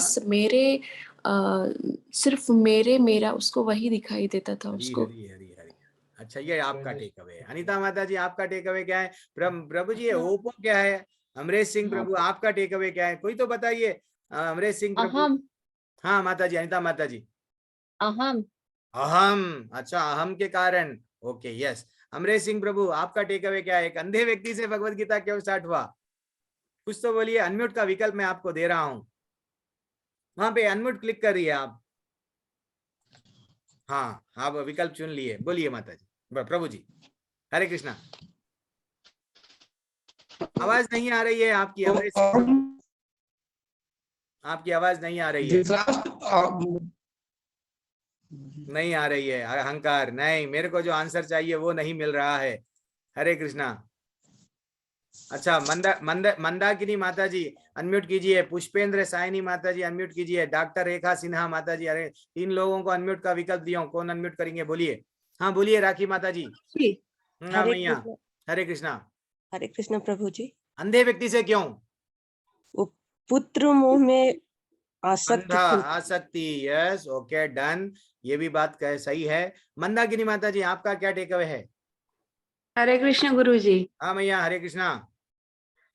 सिर्फ मेरा उसको वही दिखाई देता था उसको। हरी। अच्छा, ये आपका टेक अवे है। अनीता माता जी, आपका टेक अवे क्या है। प्रभु जी, ओप्पो क्या है। अमरेश सिंह प्रभु, आपका टेक अवे क्या है, कोई तो बताइए। अमरेश सिंह प्रभु। हाँ माता जी, अनीता माता जी। अहम। अच्छा, अहम के कारण। Okay, yes. अमरेश सिंह प्रभु, आपका टेक अवे क्या है। एक अंधे व्यक्ति से भगवत गीता क्यों स्टार्ट हुआ, कुछ तो बोलिए। अनम्यूट का विकल्प मैं आपको दे रहा हूं, वहां पे अनम्यूट क्लिक करिए आप। हाँ, आप विकल्प चुन लिए। बोलिए माता जी, प्रभु जी। हरे कृष्णा। आवाज नहीं आ रही है आपकी, अमरेश, आपकी आवाज नहीं आ रही है। नहीं आ रही है, अहंकार नहीं, मेरे को जो आंसर चाहिए वो नहीं मिल रहा है। हरे कृष्णा। अच्छा, मंदाकिनी माता जी अनम्यूट कीजिए। पुष्पेंद्र साइनी माता जी अनम्यूट कीजिए। डॉक्टर रेखा सिन्हा माता जी, अरे 3 लोगों को अनम्यूट का विकल्प दिया, कौन अनम्यूट करेंगे बोलिए। हाँ बोलिए, राखी माता जी। हाँ मैया, हरे कृष्णा। हरे कृष्णा प्रभु जी। अंधे व्यक्ति से क्यों, वो पुत्र मोह में आसक्ति। यस, ओके, डन, ये भी बात सही है। मंदाकिनी माता जी, आपका क्या टेक अवे है। हरे कृष्ण गुरु जी। हाँ मैया, हरे कृष्णा।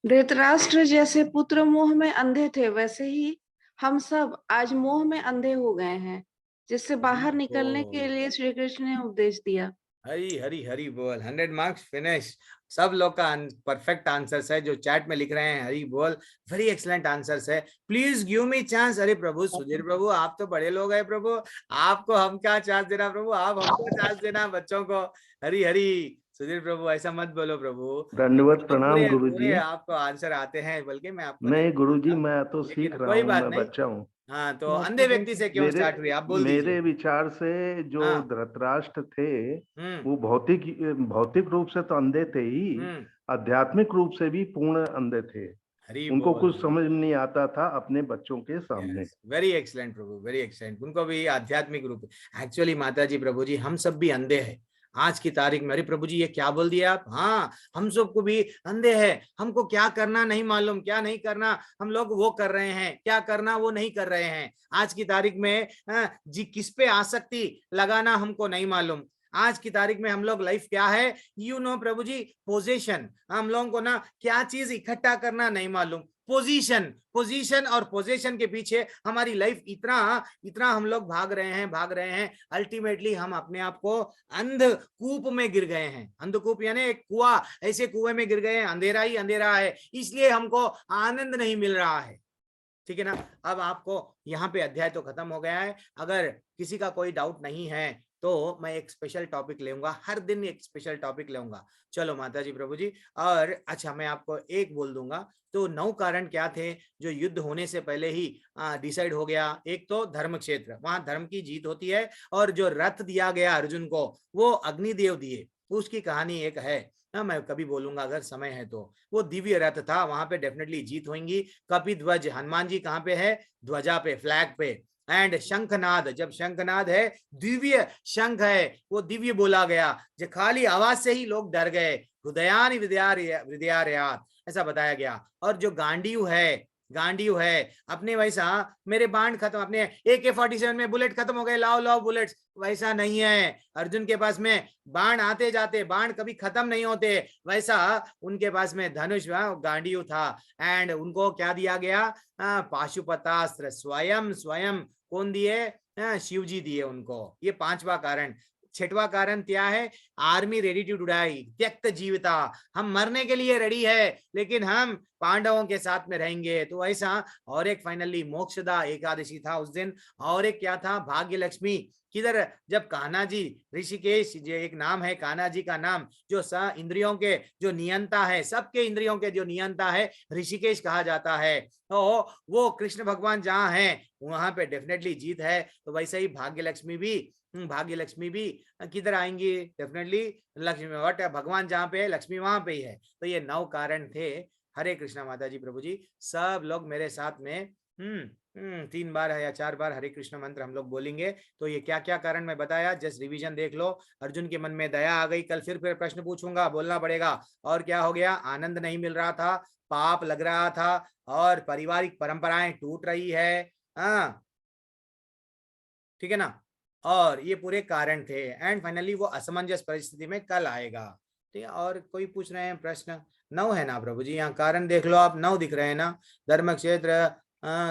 धृतराष्ट्र जैसे पुत्र मोह में अंधे थे, वैसे ही हम सब आज मोह में अंधे हो गए हैं, जिससे बाहर निकलने के लिए श्री कृष्ण ने उपदेश दिया। हरी बोल। 100 मार्क्स फिनिश। सब लोग का परफेक्ट आंसर्स है जो चैट में लिख रहे हैं। हरी बोल, वेरी एक्सलेंट आंसर्स है। Please give me chance. अरे प्रभु सुधीर प्रभु, आप तो बड़े लोग हैं प्रभु, आपको हम क्या चांस देना प्रभु, आप हमको चांस देना बच्चों को। हरी सुधीर प्रभु, ऐसा मत बोलो प्रभु। धन्यवाद, प्रणाम गुरुजी। आपको आंसर आते हैं, बल्कि मैं आपको नहीं गुरुजी, मैं तो सीख रहा हूँ, मैं बच्चा हूँ। हाँ, तो अंधे व्यक्ति से क्यों स्टार्ट हुई, आप बोल दीजिए। मेरे विचार से जो धृतराष्ट्र थे वो भौतिक रूप से तो अंधे थे ही, आध्यात्मिक रूप से भी पूर्ण अंधे थे। उनको कुछ समझ नहीं आता था अपने बच्चों के सामने। वेरी एक्सलेंट प्रभु, वेरी एक्सलेंट। उनको भी आध्यात्मिक रूप। एक्चुअली माता जी प्रभु जी, हम सब भी अंधे हैं आज की तारीख में। अरे प्रभु जी, ये क्या बोल दिया आप। हाँ, हम सबको भी अंधे हैं, हमको क्या करना नहीं मालूम, क्या नहीं करना हम लोग वो कर रहे हैं, क्या करना वो नहीं कर रहे हैं आज की तारीख में। जी, किस पे आसक्ति लगाना हमको नहीं मालूम आज की तारीख में। हम लोग लाइफ क्या है, प्रभु जी, पोजेशन। हम लोगों को ना क्या चीज इकट्ठा करना नहीं मालूम। पोजीशन, पोजीशन और पोजीशन के पीछे हमारी लाइफ इतना हम लोग भाग रहे हैं, अल्टीमेटली हम अपने आप को अंधकूप में गिर गए हैं। अंधकूप यानी एक कुआं, ऐसे कुएं में गिर गए हैं, अंधेरा ही अंधेरा है, इसलिए हमको आनंद नहीं मिल रहा है। ठीक है ना। अब आपको यहाँ पे अध्याय तो खत्म हो गया है। अगर किसी का कोई डाउट नहीं है तो मैं एक स्पेशल टॉपिक लेऊंगा, हर दिन एक स्पेशल टॉपिक लेऊंगा। चलो माता जी, प्रभु जी। और अच्छा, मैं आपको एक बोल दूंगा, तो 9 कारण क्या थे जो युद्ध होने से पहले ही डिसाइड हो गया। एक तो धर्म क्षेत्र, वहां धर्म की जीत होती है, और जो रथ दिया गया अर्जुन को वो अग्निदेव दिए, उसकी कहानी एक है, मैं कभी बोलूंगा अगर समय है तो। वो दिव्य रथ था, वहां पे डेफिनेटली जीत होंगी। कपिध्वज, हनुमान जी कहाँ पे है? ध्वजा पे, फ्लैग पे। एंड शंखनाद, जब शंखनाद है, दिव्य शंख है, वो दिव्य बोला गया, जो खाली आवाज से ही लोग डर गए। हृदयानि विद्यारयात्, ऐसा बताया गया। और जो गांडीव है अपने, वैसा मेरे बाण खत्म, अपने AK-47 में बुलेट खत्म हो गए, लाओ बुलेट्स, वैसा नहीं है। अर्जुन के पास में बाण आते जाते, बाण कभी खत्म नहीं होते, वैसा उनके पास में धनुष गांडीव था। एंड उनको क्या दिया गया? पाशुपतास्त्र स्वयं कौन दिए? शिव जी दिए उनको। ये 5वां कारण। 6वां कारण क्या है? आर्मी रेडी टू डाई, त्यक्त जीविता, हम मरने के लिए रेडी है, लेकिन हम पांडवों के साथ में रहेंगे। तो ऐसा। और एक फाइनली मोक्षदा एकादशी था उस दिन। और एक क्या था? भाग्य लक्ष्मी। किधर? जब कान्हा जी, ऋषिकेश जो एक नाम है, कान्हा जी का नाम, जो इंद्रियों के जो नियंता है, सबके इंद्रियों के जो नियंता है, ऋषिकेश कहा जाता है। तो वो कृष्ण भगवान जहाँ हैं वहां पे डेफिनेटली जीत है। तो वैसे ही भाग्य लक्ष्मी भी किधर आएंगी? डेफिनेटली लक्ष्मी, वट भगवान जहाँ पे है, लक्ष्मी वहां पे ही है। तो ये 9 कारण थे। हरे कृष्णा माता जी, प्रभु जी। सब लोग मेरे साथ में 3 बार या 4 बार हरे कृष्ण मंत्र हम लोग बोलेंगे। तो ये क्या क्या कारण मैं बताया, जस्ट रिवीजन देख लो। अर्जुन के मन में दया आ गई, कल फिर प्रश्न पूछूंगा, बोलना पड़ेगा। और क्या हो गया? आनंद नहीं मिल रहा था, पाप लग रहा था, और पारिवारिक परंपराएं टूट रही है। ठीक है ना। और ये पूरे कारण थे। एंड फाइनली वो असमंजस परिस्थिति में कल आएगा। ठीक है। और कोई पूछ रहे हैं प्रश्न? 9 है ना प्रभु जी? यहाँ कारण देख लो आप, 9 दिख रहे हैं ना। धर्म क्षेत्र,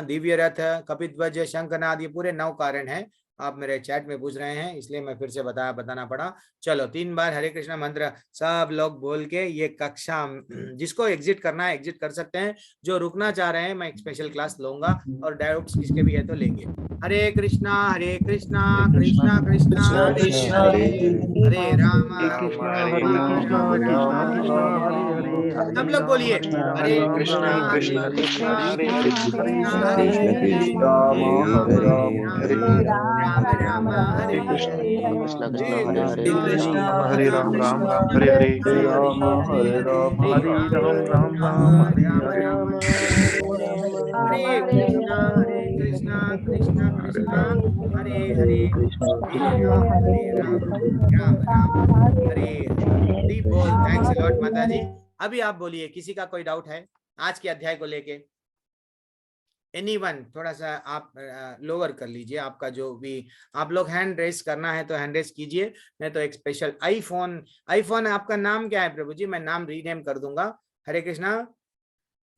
दिव्य रथ, कपिध्वज, शंखनाद, ये पूरे 9 कारण हैं। आप मेरे चैट में पूछ रहे हैं, इसलिए मैं फिर से बताना पड़ा। चलो 3 बार हरे कृष्ण मंत्र सब लोग बोल के ये कक्षा, जिसको एग्जिट करना है एग्जिट कर सकते हैं। जो रुकना चाह रहे हैं, मैं एक स्पेशल क्लास लूंगा, और डाउट्स किसके भी है तो लेंगे। हरे कृष्णा कृष्णा कृष्णा हरे हरे राम, सब लोग बोलिए हरे कृष्णा कृष्णा राम राम हरे कृष्ण कृष्ण हरे राम राम हरे हरे, हरे राम हरे राम हरे राम हरे कृष्णा कृष्णा कृष्णा हरे हरे राम राम हरे हरे बोल। थैंक्स अ लॉट माता जी। अभी आप बोलिए, किसी का कोई डाउट है आज के अध्याय को लेके? एनीवन, थोड़ा सा आप लोअर कर लीजिए, आपका जो भी आप लोग हैंड रेस करना है तो हैंड रेस कीजिए। मैं तो एक स्पेशल आईफोन आपका नाम क्या है प्रभु जी? मैं नाम रीनेम कर दूंगा। हरे कृष्णा।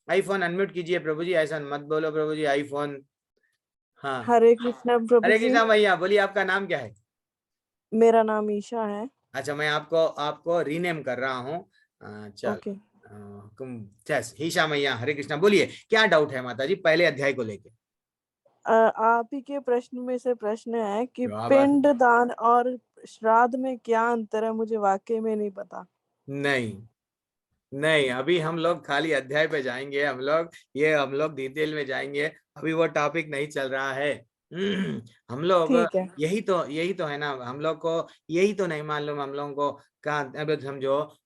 आईफोन अनम्यूट कीजिए प्रभु जी, ऐसा मत बोलो प्रभु जी आईफोन। हाँ हरे कृष्णा प्रभु जी। हरे कृष्णा भैया बोलिए, आपका नाम क्या है? मेरा नाम ईशा है। अच्छा, मैं आपको रीनेम कर रहा हूँ। चल ईशा मैया, हरे कृष्णा। बोलिए क्या डाउट है माता जी पहले अध्याय को लेके? आप ही के प्रश्न में से प्रश्न है कि पिंड दान और श्राद्ध में क्या अंतर है? मुझे वाकई में नहीं पता। नहीं, अभी हम लोग खाली अध्याय पे जाएंगे, हम लोग डिटेल में जाएंगे। अभी वो टॉपिक नहीं चल रहा है। हम लोग यही तो है ना, हम लोग को यही तो नहीं मालूम। हम लोगों को अब समझो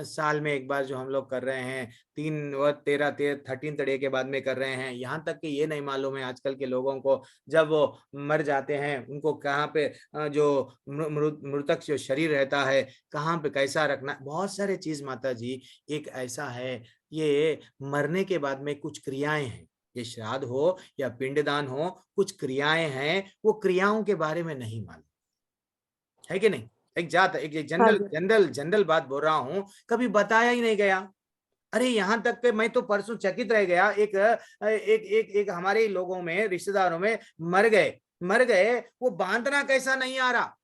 साल में एक बार जो हम लोग कर रहे हैं, 13 डे के बाद में कर रहे हैं। यहाँ तक कि ये नहीं मालूम है आजकल के लोगों को, जब वो मर जाते हैं उनको कहाँ पे जो मृतक जो शरीर रहता है कहाँ पे कैसा रखना, बहुत सारे चीज माता जी। एक ऐसा है, ये मरने के बाद में कुछ क्रियाएं हैं, ये श्राद्ध हो या पिंडदान हो, कुछ क्रियाएं हैं, वो क्रियाओं के बारे में नहीं मालूम है कि नहीं। एक जनरल बात बोल रहा हूं, कभी बताया ही नहीं गया। अरे यहाँ तक के मैं तो परसों चकित रह गया, एक एक एक एक हमारे लोगों में, रिश्तेदारों में मर गए, वो बांधना कैसा नहीं आ रहा।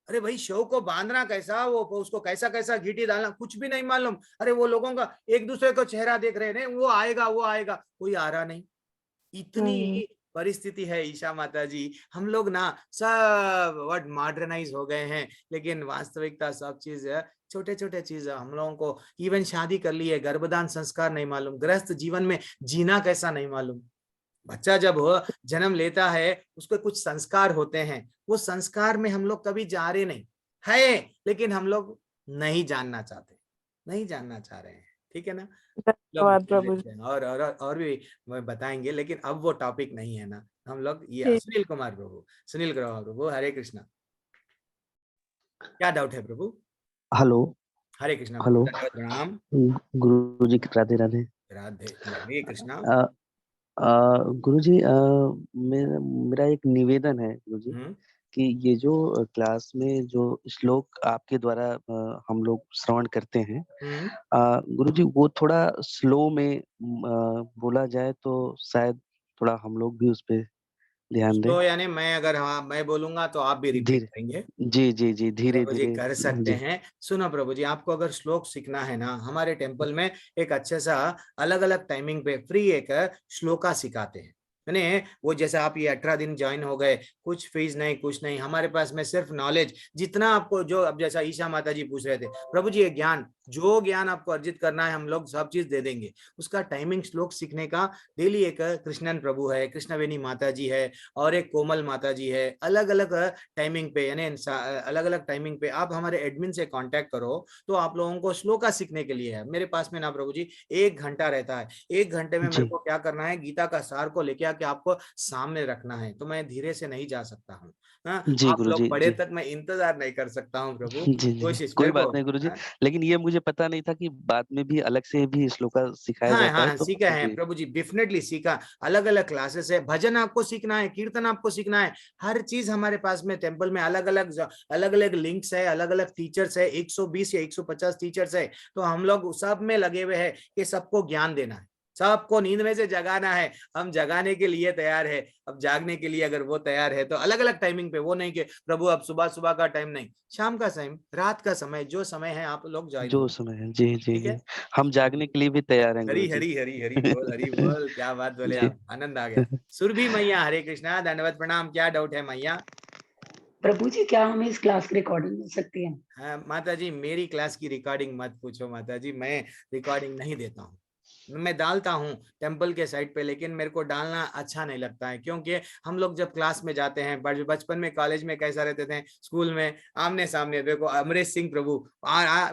अरे भाई शव को बांधना कैसा, वो उसको कैसा कैसा घीटी डालना, कुछ भी नहीं मालूम। अरे वो लोगों का एक दूसरे को चेहरा देख रहे हैं, वो आएगा, कोई आ रहा नहीं। इतनी परिस्थिति है ईशा माता जी। हम लोग ना सब वर्ड मॉडर्नाइज हो गए हैं, लेकिन वास्तविकता सब चीज छोटे छोटे चीज हम लोगों को, इवन शादी कर ली है, गर्भदान संस्कार नहीं मालूम, गृहस्थ जीवन में जीना कैसा नहीं मालूम। बच्चा जब जन्म लेता है उसको कुछ संस्कार होते हैं, वो संस्कार में हम लोग कभी जा रहे नहीं है, लेकिन हम लोग नहीं जानना चाहते, नहीं जानना चाह रहे हैं। ठीक है ना, और भी बताएंगे, लेकिन अब वो टॉपिक नहीं है ना हम लोग। ये सुनील कुमार प्रभु, हरे कृष्णा, क्या डाउट है प्रभु? हेलो, हरे कृष्णा। हेलो, प्रणाम गुरु जी, राधे राधे। हरे कृष्णा। गुरुजी, मेरा एक निवेदन है गुरुजी, कि ये जो क्लास में जो श्लोक आपके द्वारा हम लोग श्रवण करते हैं, गुरुजी वो थोड़ा स्लो में बोला जाए तो शायद थोड़ा हम लोग भी उस पे ध्यान दें। तो यानी मैं अगर मैं बोलूंगा तो आप भी रिपीट करेंगे? जी जी जी, धीरे धीरे कर सकते हैं। सुनो प्रभु जी, आपको अगर श्लोक सीखना है ना, हमारे टेम्पल में एक अच्छा सा अलग अलग टाइमिंग पे फ्री एक श्लोका सिखाते हैं। यानी वो जैसे आप ये 18 दिन ज्वाइन हो गए, कुछ फीस नहीं, कुछ नहीं, हमारे पास में सिर्फ नॉलेज जितना आपको, जो अब जैसा ईशा माता जी पूछ रहे थे, प्रभु जी ये ज्ञान, जो ज्ञान आपको अर्जित करना है हम लोग सब चीज दे देंगे। उसका टाइमिंग श्लोक सीखने का डेली एक कृष्णन प्रभु है, कृष्णवेणी माता जी है, और एक कोमल माता जी है, अलग अलग टाइमिंग पे, यानी अलग अलग टाइमिंग पे आप हमारे एडमिन से कांटेक्ट करो तो आप लोगों को श्लोका सीखने के लिए है। मेरे पास में ना प्रभु जी 1 घंटा रहता है, 1 घंटे में मेरे को क्या करना है, गीता का सार को लेके आके आपको सामने रखना है, तो मैं धीरे से नहीं जा सकता हूँ। आप लोग पढ़े तक मैं इंतजार नहीं कर सकता हूँ प्रभु, कोशिश। कोई बात नहीं गुरुजी, लेकिन ये मुझे पता नहीं था कि बाद में भी अलग से भी श्लोका सिखाया जाता है। तो सीखा है प्रभु जी, डेफिनेटली सीखा। अलग अलग क्लासेस है, भजन आपको सीखना है, कीर्तन आपको सीखना है, हर चीज हमारे पास में टेम्पल में अलग अलग लिंक्स है, अलग अलग टीचर्स है, 120 या 150 टीचर्स है। तो हम लोग सब में लगे हुए हैं कि सबको ज्ञान देना है, सबको नींद में से जगाना है। हम जगाने के लिए तैयार है, अब जागने के लिए अगर वो तैयार है तो अलग अलग टाइमिंग पे, वो नहीं कि प्रभु अब सुबह का टाइम नहीं, शाम का टाइम, रात का समय, जो समय है आप लोग जो समय है। जी जी जी, हम जागने के लिए भी तैयार हैं। हरी हरी हरी हरी बोल, हरी बोल, क्या बात बोले आप, आनंद आ गया। सुरभि मैया, हरे कृष्णा, धन्यवाद, प्रणाम। क्या डाउट है मैया? प्रभु जी क्या हमें इस क्लास की रिकॉर्डिंग मिल सकती है? हाँ माता जी, मेरी क्लास की रिकॉर्डिंग मत पूछो माता जी, मैं रिकॉर्डिंग नहीं देता हूँ। मैं डालता हूँ टेम्पल के साइट पे, लेकिन मेरे को डालना अच्छा नहीं लगता है, क्योंकि हम लोग जब क्लास में जाते हैं, बचपन में कॉलेज में कैसा रहते थे, स्कूल में आमने सामने देखो, अमरीश सिंह प्रभु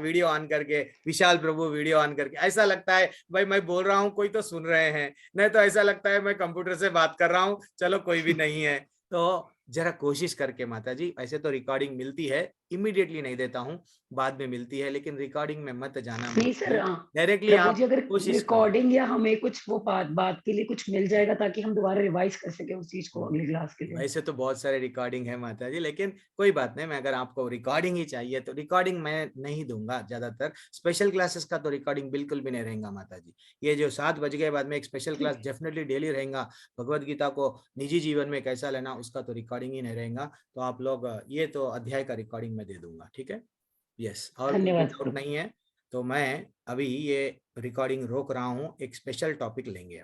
वीडियो ऑन करके, विशाल प्रभु वीडियो ऑन करके, ऐसा लगता है भाई मैं बोल रहा हूँ कोई तो सुन रहे हैं, नहीं तो ऐसा लगता है मैं कंप्यूटर से बात कर रहा हूँ, चलो कोई भी नहीं है। तो जरा कोशिश करके माता जी, ऐसे तो रिकॉर्डिंग मिलती है, इमीडिएटली नहीं देता हूँ, बाद में मिलती है, लेकिन रिकॉर्डिंग में मत जाना। नहीं सर, डायरेक्टली आप अगर कोशिश रिकॉर्डिंग या हमें कुछ वो बात के लिए कुछ मिल जाएगा ताकि हम दोबारा रिवाइज कर सके उस चीज को अगली क्लास के लिए। वैसे तो बहुत सारे रिकॉर्डिंग है माता जी, लेकिन कोई बात नहीं, मैं अगर आपको रिकॉर्डिंग ही चाहिए तो रिकॉर्डिंग मैं नहीं दूंगा ज्यादातर। स्पेशल क्लासेस का तो रिकॉर्डिंग बिल्कुल भी नहीं रहेगा माता जी। ये जो 7 बज गए बाद में एक स्पेशल क्लास डेफिनेटली डेली रहेगा, भगवत गीता को निजी जीवन में कैसा लेना उसका तो रिकॉर्डिंग ही नहीं रहेगा। तो आप लोग ये तो अध्याय का रिकॉर्डिंग में दे दूंगा, ठीक है? यस, और डाउट नहीं है तो मैं अभी ये रिकॉर्डिंग रोक रहा हूँ, एक स्पेशल टॉपिक लेंगे अब।